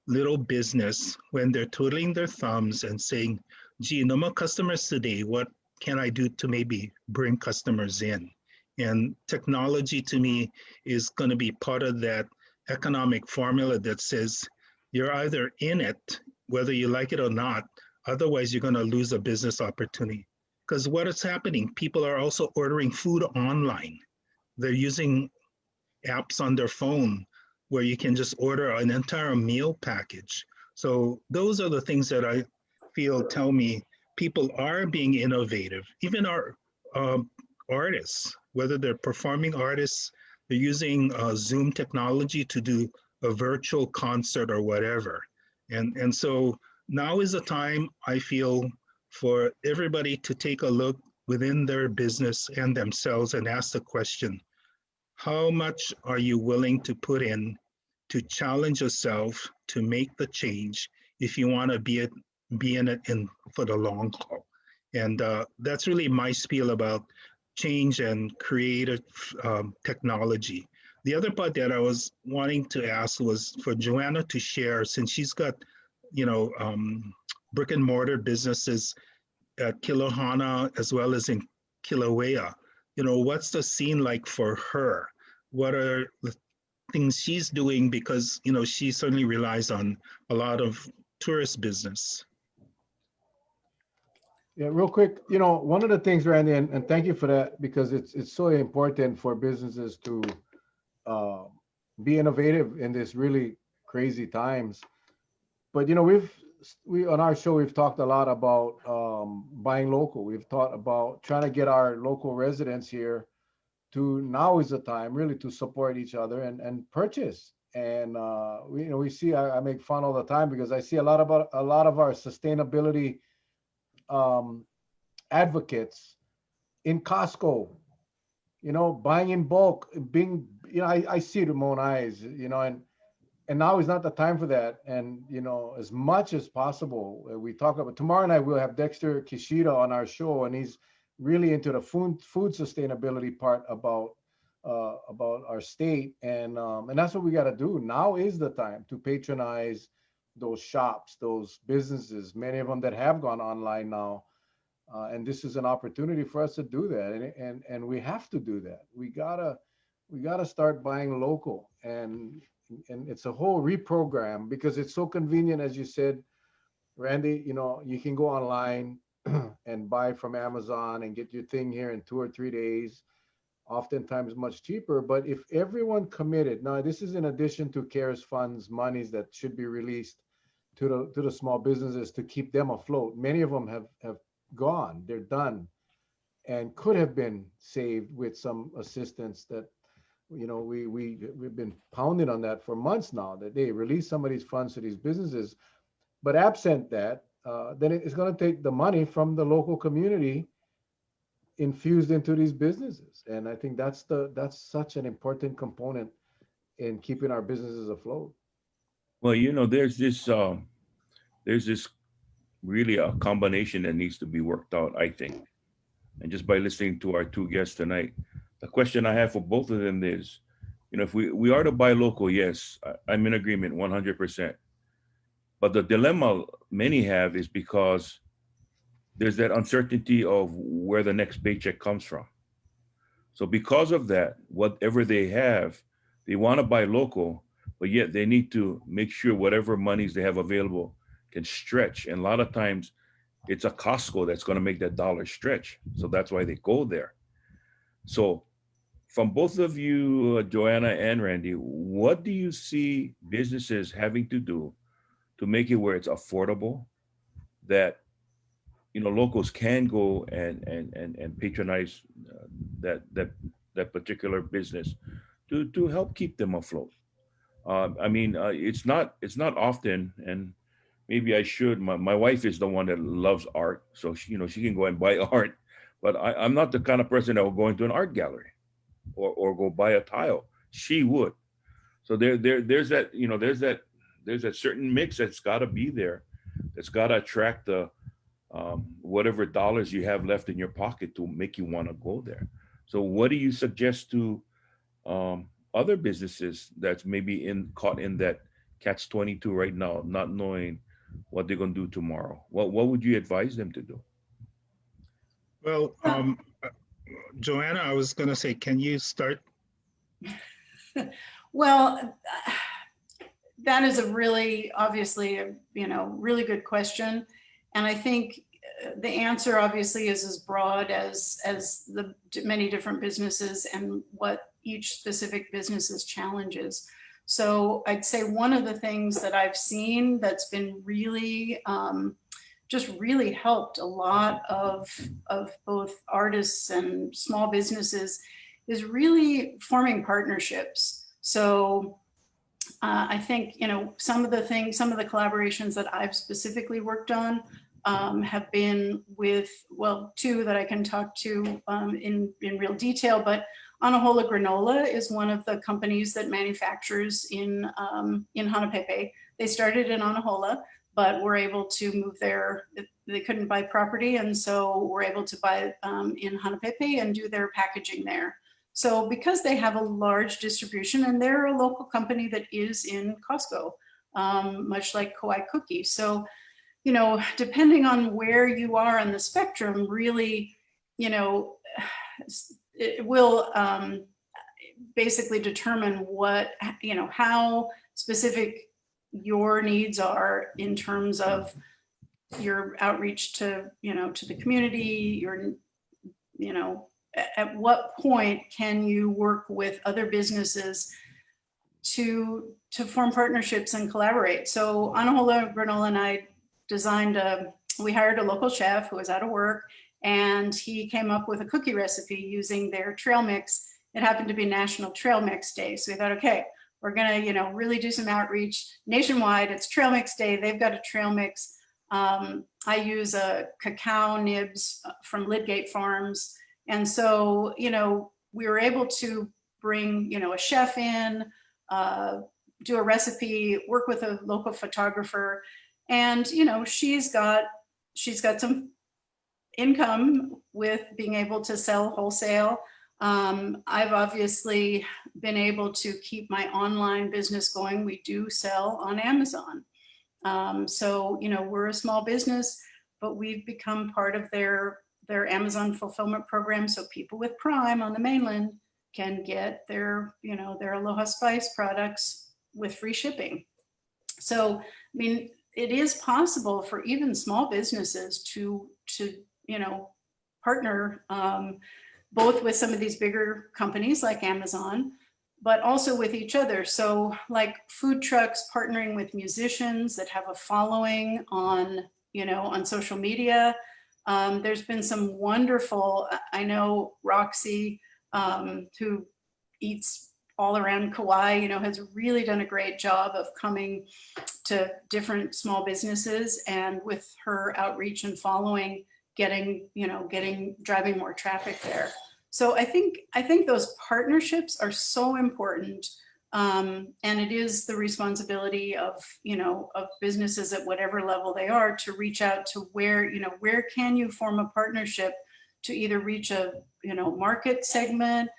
little business when they're twiddling their thumbs and saying, gee, no more customers today. What can I do to maybe bring customers in? And technology to me is going to be part of that economic formula that says you're either in it, whether you like it or not, otherwise you're going to lose a business opportunity. Because what is happening, people are also ordering food online. They're using apps on their phone where you can just order an entire meal package. So those are the things that I feel tell me people are being innovative. Even our artists, whether they're performing artists, they're using Zoom technology to do a virtual concert or whatever. And so now is the time, I feel, for everybody to take a look within their business and themselves and ask the question, how much are you willing to put in to challenge yourself to make the change if you want to be in it for the long haul? And that's really my spiel about change and creative technology. The other part that I was wanting to ask was for Joanna to share, since she's got, brick and mortar businesses at Kilohana as well as in Kilauea. What's the scene like for her? What are the things she's doing? Because, she certainly relies on a lot of tourist business. Yeah, real quick, one of the things, Randy, and thank you for that, because it's so important for businesses to uh, be innovative in this really crazy times. But we on our show we've talked a lot about buying local. We've talked about trying to get our local residents here to, now is the time really to support each other and purchase. And we see, I make fun all the time because I see a lot of our sustainability um, advocates in Costco, buying in bulk, being, I see it with my own eyes, and now is not the time for that. And, as much as possible, we talk about tomorrow night, we'll have Dexter Kishida on our show, and he's really into the food sustainability part about our state. And that's what we got to do. Now is the time to patronize those shops, those businesses, many of them that have gone online now. And this is an opportunity for us to do that, and we have to do that. We gotta start buying local, and it's a whole reprogram because it's so convenient, as you said, Randy. You know, you can go online and buy from Amazon and get your thing here in 2 or 3 days, oftentimes much cheaper. But if everyone committed, now this is in addition to CARES funds, monies that should be released to the small businesses to keep them afloat. Many of them have gone, they're done, and could have been saved with some assistance that, you know, we've been pounding on that for months now, that they release some of these funds to these businesses. But absent that, then it's going to take the money from the local community infused into these businesses. And I think that's such an important component in keeping our businesses afloat. Well, there's this really a combination that needs to be worked out, I think. And just by listening to our two guests tonight, the question I have for both of them is, if we are to buy local, yes, I'm in agreement 100%. But the dilemma many have is because there's that uncertainty of where the next paycheck comes from. So because of that, whatever they have, they want to buy local, but yet they need to make sure whatever monies they have available can stretch. And a lot of times it's a Costco that's going to make that dollar stretch. So that's why they go there. So from both of you, Joanna and Randy, what do you see businesses having to do to make it where it's affordable, that locals can go and patronize that particular business to help keep them afloat? It's not often, and maybe I should. My wife is the one that loves art, so she can go and buy art, but I'm not the kind of person that will go into an art gallery or go buy a tile. She would. So there's that certain mix that's got to be there, that's got to attract the whatever dollars you have left in your pocket to make you want to go there. So what do you suggest to other businesses that's maybe caught in that catch 22 right now, not knowing what they're going to do tomorrow? What would you advise them to do? Well, Joanna, I was going to say, can you start? Well, that is a really, obviously, really good question. And I think the answer obviously is as broad as the many different businesses and what each specific business's challenge is. So I'd say one of the things that I've seen that's been really just really helped a lot of both artists and small businesses is really forming partnerships. So I think, some of the collaborations that I've specifically worked on have been with, well, two that I can talk to in real detail, but Anahola Granola is one of the companies that manufactures in Hanapepe. They started in Anahola, but were able to move there. They couldn't buy property, and so we're able to buy in Hanapepe and do their packaging there. So because they have a large distribution, and they're a local company that is in Costco, much like Kauai Cookie. So, depending on where you are on the spectrum, really, it will basically determine what, how specific your needs are in terms of your outreach to, to the community, at what point can you work with other businesses to form partnerships and collaborate? So Anahola Granola and I we hired a local chef who was out of work, and he came up with a cookie recipe using their trail mix. It happened to be National Trail Mix Day. So we thought, okay, we're gonna, really do some outreach nationwide. It's Trail Mix Day. They've got a trail mix. I use a cacao nibs from Lidgate Farms. And so, we were able to bring, a chef in, do a recipe, work with a local photographer. And, she's got some income with being able to sell wholesale. I've obviously been able to keep my online business going. We do sell on Amazon. So, we're a small business. but we've become part of their Amazon fulfillment program. So people with Prime on the mainland can get their, their Aloha Spice products with free shipping. So, I mean, it is possible for even small businesses to partner both with some of these bigger companies like Amazon, but also with each other. So like food trucks partnering with musicians that have a following on, on social media. There's been some wonderful, I know Roxy, who eats all around Kauai, has really done a great job of coming to different small businesses, and with her outreach and following, driving more traffic there. So I think those partnerships are so important. And it is the responsibility of businesses at whatever level they are to reach out to where can you form a partnership to either reach a market segment,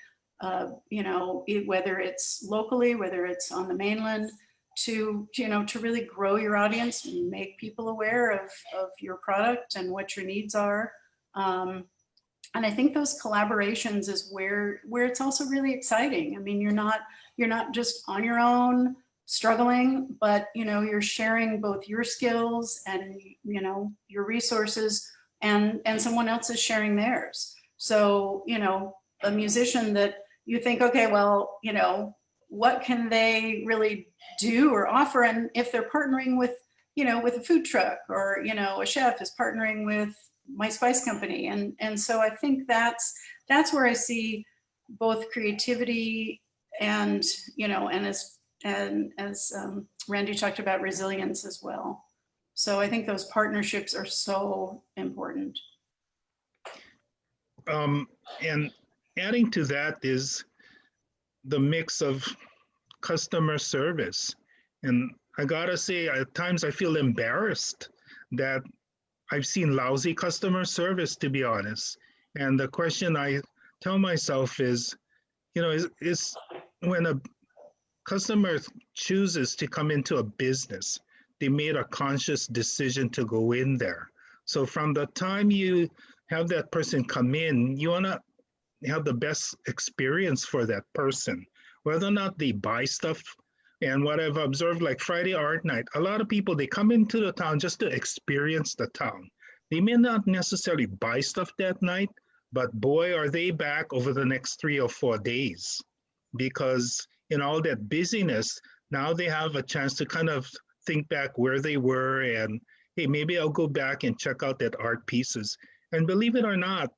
whether it's locally, whether it's on the mainland, to really grow your audience and make people aware of your product and what your needs are. And I think those collaborations is where it's also really exciting. I mean, you're not just on your own struggling, but you're sharing both your skills and your resources, and someone else is sharing theirs. So a musician that you think, okay, well, what can they really do or offer? And if they're partnering with with a food truck, or a chef is partnering with my spice company, and so I think that's where I see both creativity and as Randy talked about, resilience as well. So I think those partnerships are so important. And adding to that is the mix of customer service. And I gotta say, at times I feel embarrassed that I've seen lousy customer service, to be honest. And the question I tell myself is, is when a customer chooses to come into a business, they made a conscious decision to go in there. So from the time you have that person come in, you want to have the best experience for that person, whether or not they buy stuff. And what I've observed, like Friday art night, a lot of people, they come into the town just to experience the town. They may not necessarily buy stuff that night, but boy, are they back over the next 3 or 4 days, because in all that busyness, now they have a chance to kind of think back where they were, and hey, maybe I'll go back and check out that art pieces. And believe it or not,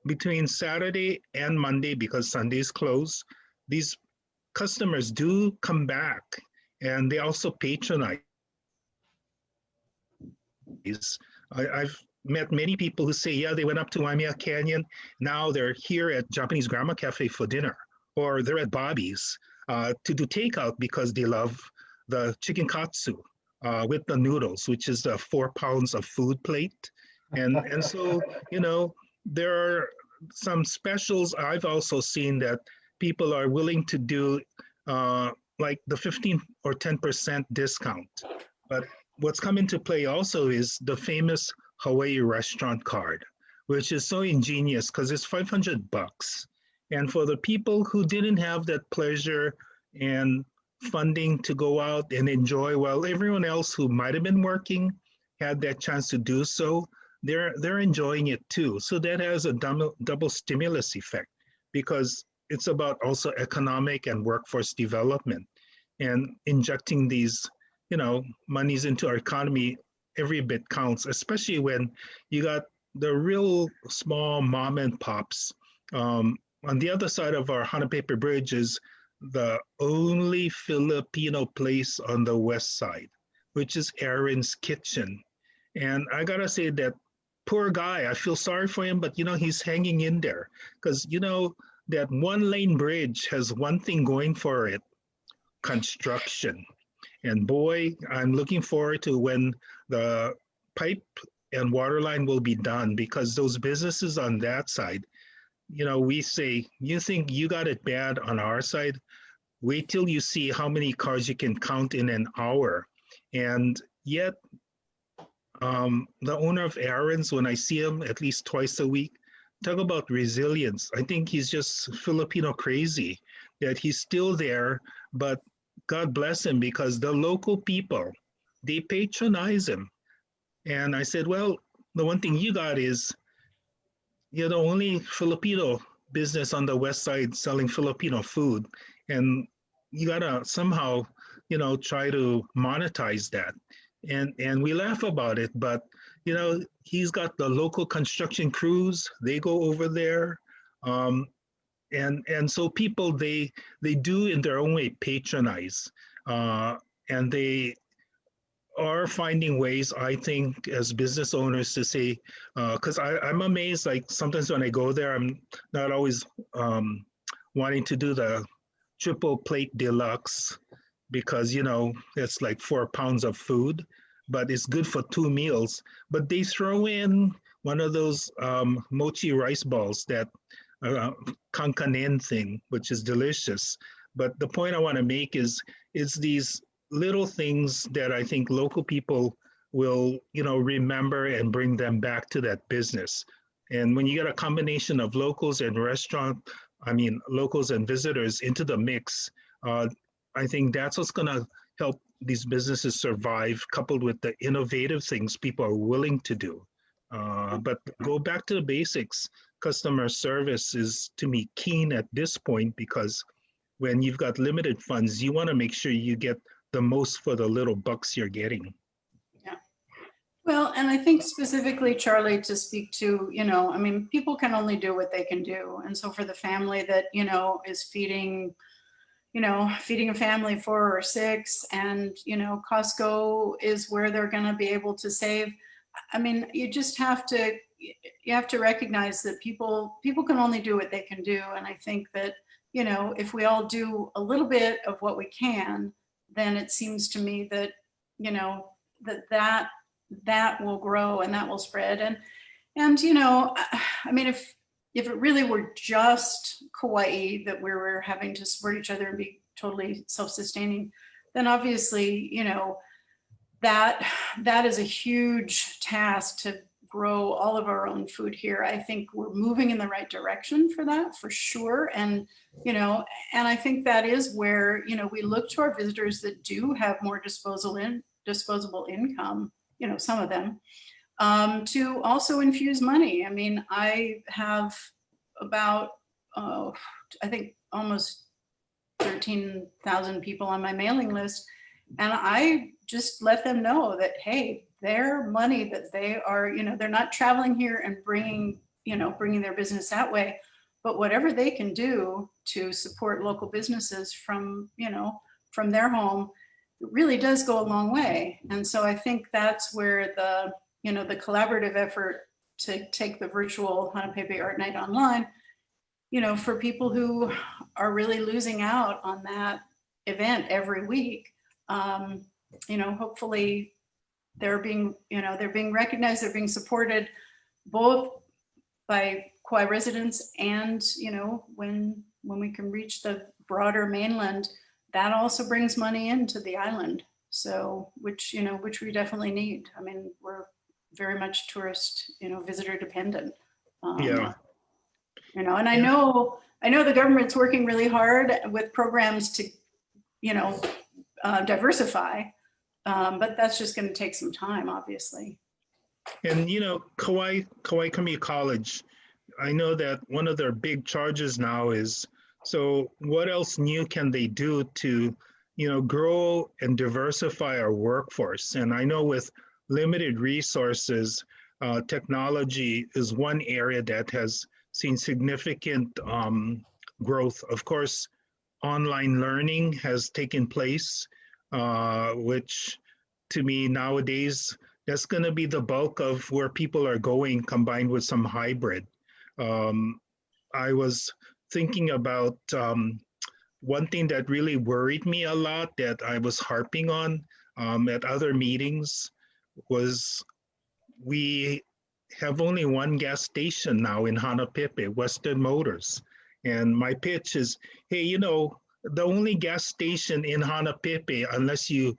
between Saturday and Monday, because Sunday's closed, these customers do come back, and they also patronize. I've met many people who say, yeah, they went up to Waimea Canyon. Now they're here at Japanese Grandma Cafe for dinner, or they're at Bobby's to do takeout because they love the chicken katsu with the noodles, which is the 4 pounds of food plate. And so, there are some specials I've also seen that people are willing to do, like the 15 or 10% discount. But what's come into play also is the famous Hawaii restaurant card, which is so ingenious because it's $500. And for the people who didn't have that pleasure and funding to go out and enjoy, while everyone else who might have been working had that chance to do so, they're enjoying it too. So that has a double stimulus effect, because it's about also economic and workforce development, and injecting these, monies into our economy. Every bit counts, especially when you got the real small mom and pops. On the other side of our Hanapepe Bridge is the only Filipino place on the west side, which is Aaron's Kitchen. And I gotta say that poor guy, I feel sorry for him, but he's hanging in there, because that one lane bridge has one thing going for it: construction. And boy, I'm looking forward to when the pipe and water line will be done, because those businesses on that side, we say, you think you got it bad on our side? Wait till you see how many cars you can count in an hour. And yet, the owner of Aaron's, when I see him at least twice a week, talk about resilience. I think he's just Filipino crazy that he's still there, but God bless him because the local people, they patronize him. And I said, well, the one thing you got is you're the only Filipino business on the west side selling Filipino food. And you gotta somehow, try to monetize that. And we laugh about it, but he's got the local construction crews, they go over there. Um, and so people they do in their own way patronize. And they are finding ways, I think, as business owners to say, because I'm amazed, like sometimes when I go there, I'm not always wanting to do the triple plate deluxe because, it's like 4 pounds of food, but it's good for 2 meals. But they throw in one of those mochi rice balls, that kankanen thing, which is delicious. But the point I want to make is it's these little things that I think local people will, remember and bring them back to that business. And when you get a combination of locals and locals and visitors into the mix, I think that's what's going to help these businesses survive, coupled with the innovative things people are willing to do. But go back to the basics. Customer service is, to me, keen at this point, because when you've got limited funds, you want to make sure you get the most for the little bucks you're getting. Yeah. Well, and I think specifically, Charlie, to speak to, people can only do what they can do. And so for the family that, is feeding a family 4 or 6, and, Costco is where they're going to be able to save. You just have to recognize that people can only do what they can do. And I think that, if we all do a little bit of what we can, then it seems to me that, that will grow and that will spread. And if it really were just Kauai that we were having to support each other and be totally self-sustaining, then obviously, that is a huge task to grow all of our own food here. I think we're moving in the right direction for that, for sure. And, and I think that is where, we look to our visitors that do have more disposable income, some of them, to also infuse money. I have about, I think almost 13,000 people on my mailing list. And I just let them know that, hey, their money that they are, they're not traveling here and bringing their business that way, but whatever they can do to support local businesses from their home, it really does go a long way. And so I think that's where the collaborative effort to take the virtual Hanapepe Art Night online, for people who are really losing out on that event every week, hopefully they're being recognized, they're being supported both by Kauai residents and, when we can reach the broader mainland, that also brings money into the island. So, which we definitely need. We're very much tourist, visitor dependent. Yeah. And I know the government's working really hard with programs to, diversify. But that's just going to take some time, obviously. And Kauai Community College, I know that one of their big charges now is, so what else new can they do to, grow and diversify our workforce? And I know with limited resources, technology is one area that has seen significant growth. Of course, online learning has taken place, which to me nowadays, that's going to be the bulk of where people are going, combined with some hybrid. I was thinking about one thing that really worried me a lot, that I was harping on at other meetings, was we have only one gas station now in Hanapepe, Western Motors. And my pitch is, hey, the only gas station in Hanapepe, unless you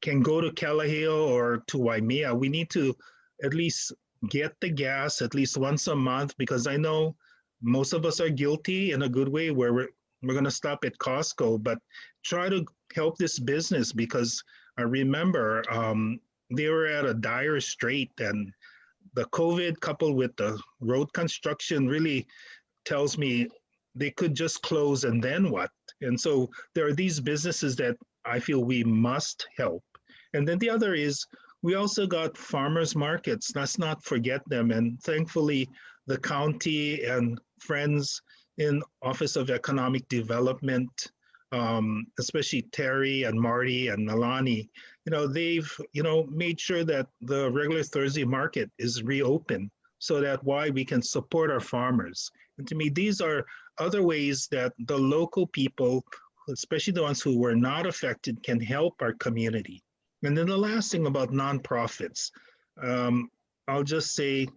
can go to Kalaheo or to Waimea, we need to at least get the gas at least once a month, because I know most of us are guilty in a good way where we're going to stop at Costco, but try to help this business, because I remember they were at a dire strait, and the COVID coupled with the road construction really tells me they could just close and then what? And so there are these businesses that I feel we must help. And then the other is we also got farmers markets. Let's not forget them. And thankfully, the county and friends in Office of Economic Development, especially Terry and Marty and Nalani, they've made sure that the regular Thursday market is reopened, so that why we can support our farmers. And to me, these are other ways that the local people, especially the ones who were not affected, can help our community. And then the last thing about nonprofits, I'll just say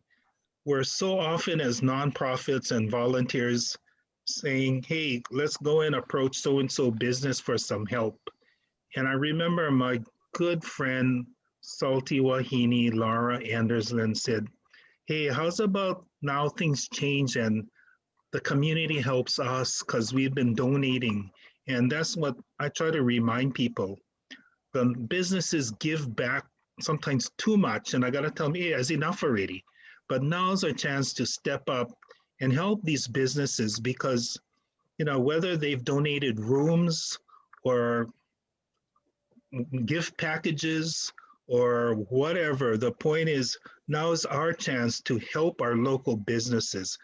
we're so often as nonprofits and volunteers saying, hey, let's go and approach so-and-so business for some help. And I remember my good friend, Salty Wahini, Laura Anderson, said, hey, how's about now things change and the community helps us because we've been donating. And that's what I try to remind people. The businesses give back sometimes too much, and I got to tell them, hey, it's enough already. But now's our chance to step up and help these businesses, because, whether they've donated rooms or gift packages or whatever, the point is now is our chance to help our local businesses.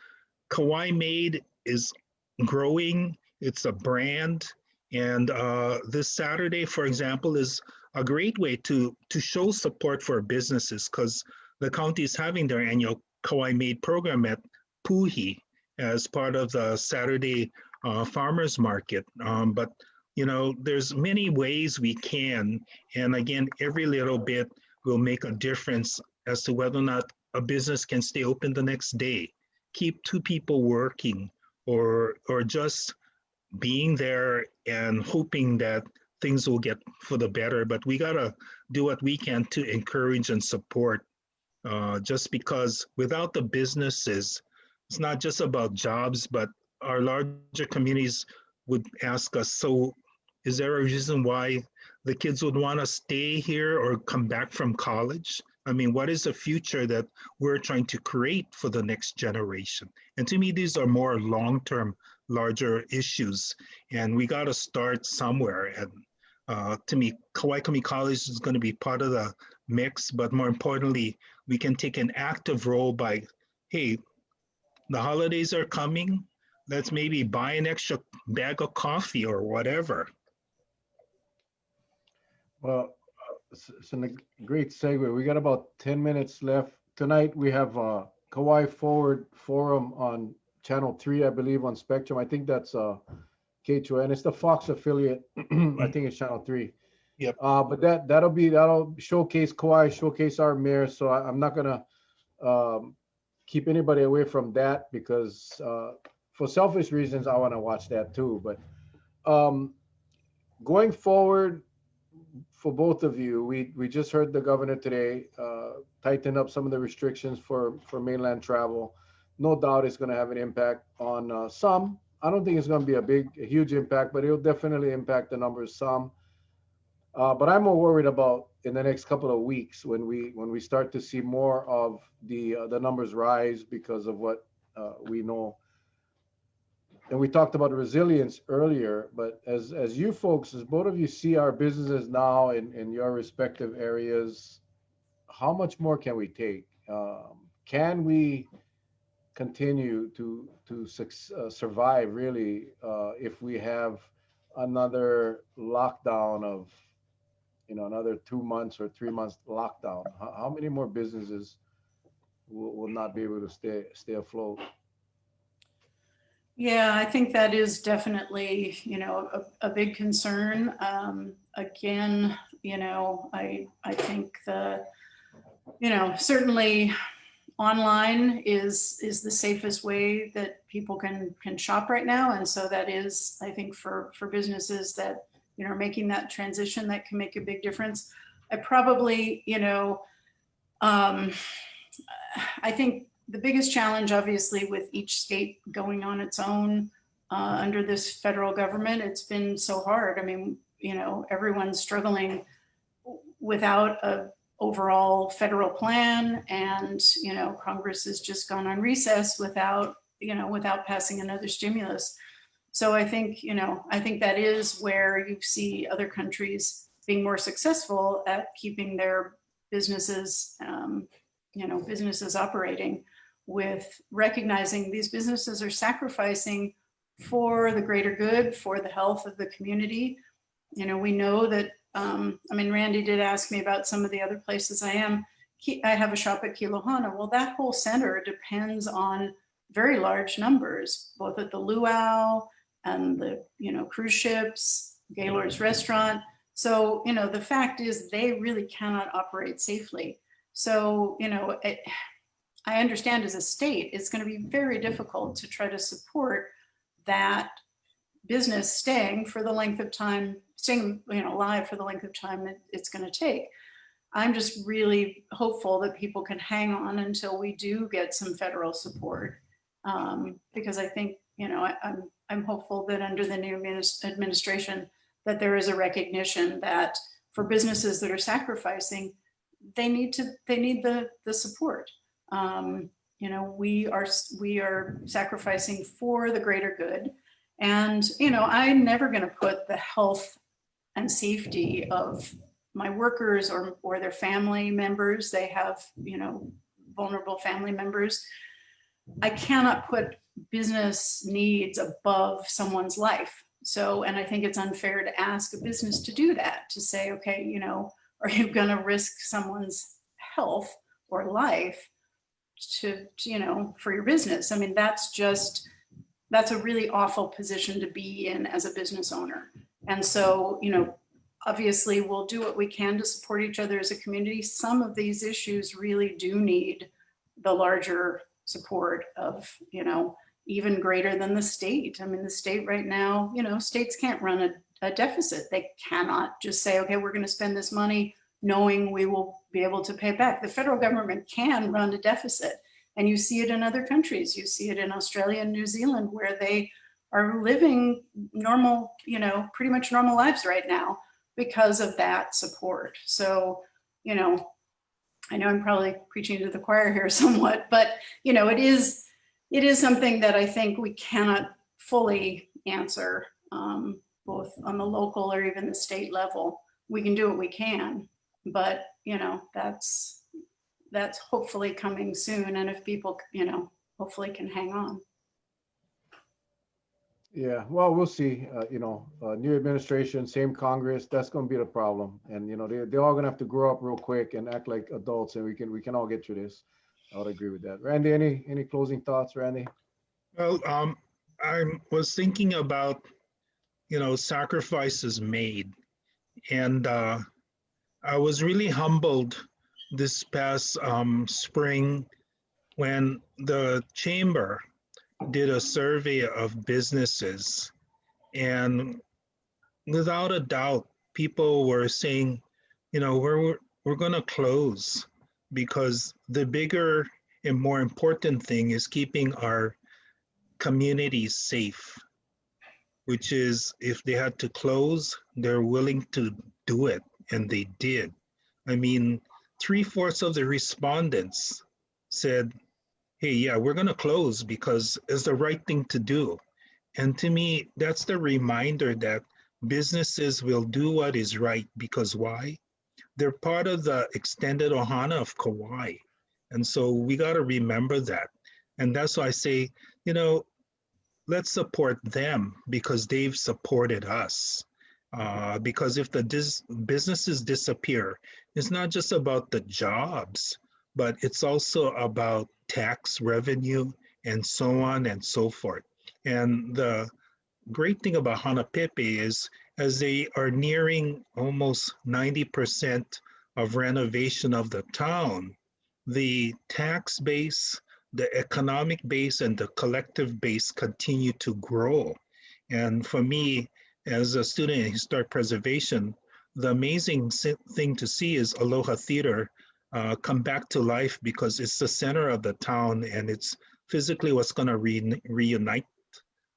Kauai Made is growing. It's a brand. And this Saturday, for example, is a great way to show support for businesses, because the county is having their annual Kauai Made program at Puhi as part of the Saturday farmers market. But there's many ways we can. And again, every little bit will make a difference as to whether or not a business can stay open the next day. Keep two people working, or just being there and hoping that things will get for the better. But we gotta do what we can to encourage and support, just because without the businesses, it's not just about jobs, but our larger communities would ask us, so is there a reason why the kids would want to stay here or come back from college? I mean, what is the future that we're trying to create for the next generation? And to me, these are more long-term, larger issues, and we got to start somewhere. And to me, Kauai Community College is going to be part of the mix, but more importantly, we can take an active role by, hey, the holidays are coming. Let's maybe buy an extra bag of coffee or whatever. Well, it's a great segue. We got about 10 minutes left. Tonight we have Kauai Forward Forum on Channel 3, I believe, on Spectrum. I think that's K2N. It's the Fox affiliate. I think it's Channel 3. Yep. But that'll showcase Kauai, showcase our mayor. So I'm not gonna keep anybody away from that, because for selfish reasons I want to watch that too. But going forward, for both of you, we just heard the governor today tighten up some of the restrictions for mainland travel. No doubt it's going to have an impact on some. I don't think it's going to be a huge impact, but it'll definitely impact the numbers some. But I'm more worried about in the next couple of weeks when we start to see more of the numbers rise because of what we know. And we talked about resilience earlier, but as you folks, as both of you see our businesses now in your respective areas, how much more can we take? Can we continue to survive really if we have another lockdown of another 2 months or 3 months lockdown? How many more businesses will not be able to stay afloat? Yeah, I think that is definitely, a big concern. Again, I think certainly online is the safest way that people can shop right now. And so that is, I think, for businesses that, are making that transition, that can make a big difference. I probably, I think the biggest challenge, obviously, with each state going on its own under this federal government, it's been so hard. I mean, everyone's struggling without a overall federal plan, and Congress has just gone on recess without passing another stimulus. So I think that is where you see other countries being more successful at keeping their businesses businesses operating, with recognizing these businesses are sacrificing for the greater good, for the health of the community. We know that, Randy did ask me about some of the other places I am. I have a shop at Kilohana. Well, that whole center depends on very large numbers, both at the luau and the, cruise ships, Gaylord's restaurant. So, the fact is they really cannot operate safely. So, I understand as a state, it's going to be very difficult to try to support that business staying for the length of time, staying alive for the length of time that it's going to take. I'm just really hopeful that people can hang on until we do get some federal support, because I think I'm hopeful that under the new administration that there is a recognition that for businesses that are sacrificing, they need the support. We are sacrificing for the greater good. And, I'm never going to put the health and safety of my workers or their family members. They have, vulnerable family members. I cannot put business needs above someone's life. So, and I think it's unfair to ask a business to do that, to say, okay, are you going to risk someone's health or life to for your business? I mean, that's a really awful position to be in as a business owner. And so, obviously we'll do what we can to support each other as a community. Some of these issues really do need the larger support of, even greater than the state. I mean, the state right now, states can't run a deficit. They cannot just say, okay, we're going to spend this money knowing we will be able to pay it back. The federal government can run a deficit. And you see it in other countries. You see it in Australia and New Zealand, where they are living normal, pretty much normal lives right now because of that support. So, I know I'm probably preaching to the choir here somewhat, but, it is something that I think we cannot fully answer, both on the local or even the state level. We can do what we can, but, that's hopefully coming soon. And if people, hopefully can hang on. Yeah, well, we'll see. New administration, same Congress. That's going to be the problem. And they're all going to have to grow up real quick and act like adults, and we can all get through this. I would agree with that. Randy, any closing thoughts, Randy? Well, I was thinking about, sacrifices made, and I was really humbled this past spring when the chamber did a survey of businesses, and without a doubt, people were saying, we're going to close because the bigger and more important thing is keeping our communities safe, which is if they had to close, they're willing to do it, and they did. I mean, 3/4 of the respondents said, hey, yeah, we're going to close because it's the right thing to do. And to me, that's the reminder that businesses will do what is right, because why? They're part of the extended ohana of Kauai. And so we got to remember that. And that's why I say, let's support them because they've supported us. Because if the businesses disappear, it's not just about the jobs, but it's also about tax revenue and so on and so forth. And the great thing about Hanapepe is, as they are nearing almost 90% of renovation of the town, the tax base, the economic base, and the collective base continue to grow. And for me, as a student in historic preservation, the amazing thing to see is Aloha Theater come back to life because it's the center of the town and it's physically what's going to reunite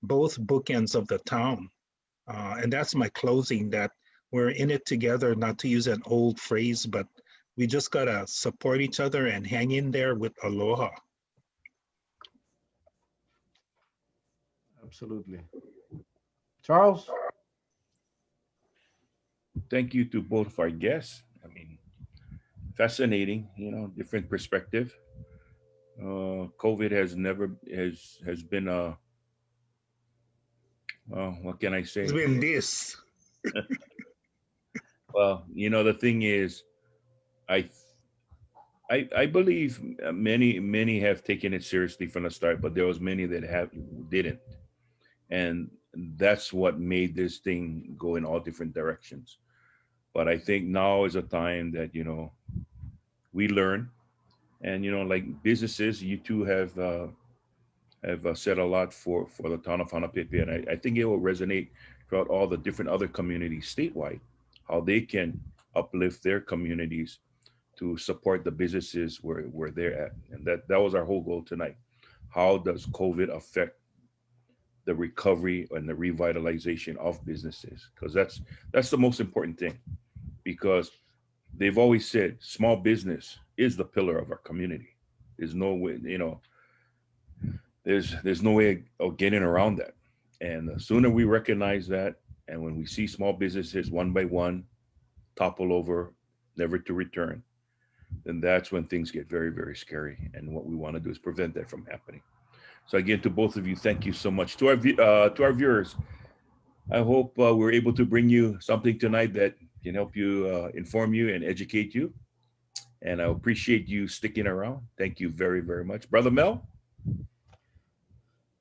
both bookends of the town. And that's my closing, that we're in it together, not to use an old phrase, but we just got to support each other and hang in there with aloha. Absolutely. Charles? Thank you to both of our guests. I mean, fascinating, different perspective. COVID has been a, what can I It's say? been this. Well, the thing is, I I believe many have taken it seriously from the start, but there was many that have didn't, and that's what made this thing go in all different directions. But I think now is a time that we learn, and like businesses, you two have said a lot for the town of Hanapepe, and I think it will resonate throughout all the different other communities statewide, how they can uplift their communities to support the businesses where they're at. And that was our whole goal tonight. How does COVID affect the recovery and the revitalization of businesses? Because that's the most important thing. Because they've always said small business is the pillar of our community. There's no way, there's no way of getting around that. And the sooner we recognize that, and when we see small businesses one by one topple over, never to return, then that's when things get very, very scary. And what we want to do is prevent that from happening. So again, to both of you, thank you so much. To our viewers, I hope we're able to bring you something tonight that can help you, inform you, and educate you. And I appreciate you sticking around. Thank you very, very much, Brother Mel.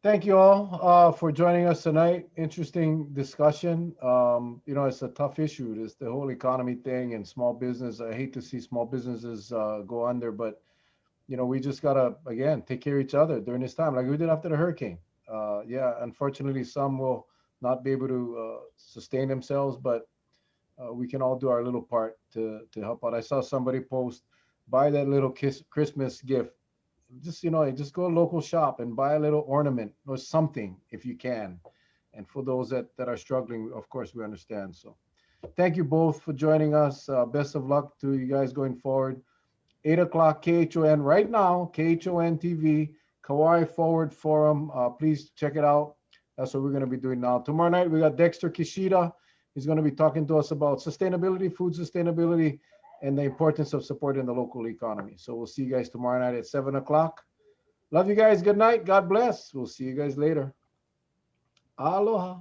Thank you all for joining us tonight. Interesting discussion. It's a tough issue. This the whole economy thing and small business. I hate to see small businesses go under, but we just gotta again take care of each other during this time, like we did after the hurricane. Yeah, unfortunately, some will not be able to sustain themselves, but we can all do our little part to help out. I saw somebody post, buy that little Christmas gift. Just go to a local shop and buy a little ornament or something if you can. And for those that are struggling, of course, we understand. So thank you both for joining us. Best of luck to you guys going forward. 8 o'clock KHON right now, KHON TV, Kauai Forward Forum. Please check it out. That's what we're going to be doing now. Tomorrow night, we got Dexter Kishida. He's going to be talking to us about sustainability, food sustainability, and the importance of supporting the local economy. So we'll see you guys tomorrow night at 7 o'clock. Love you guys. Good night. God bless. We'll see you guys later. Aloha.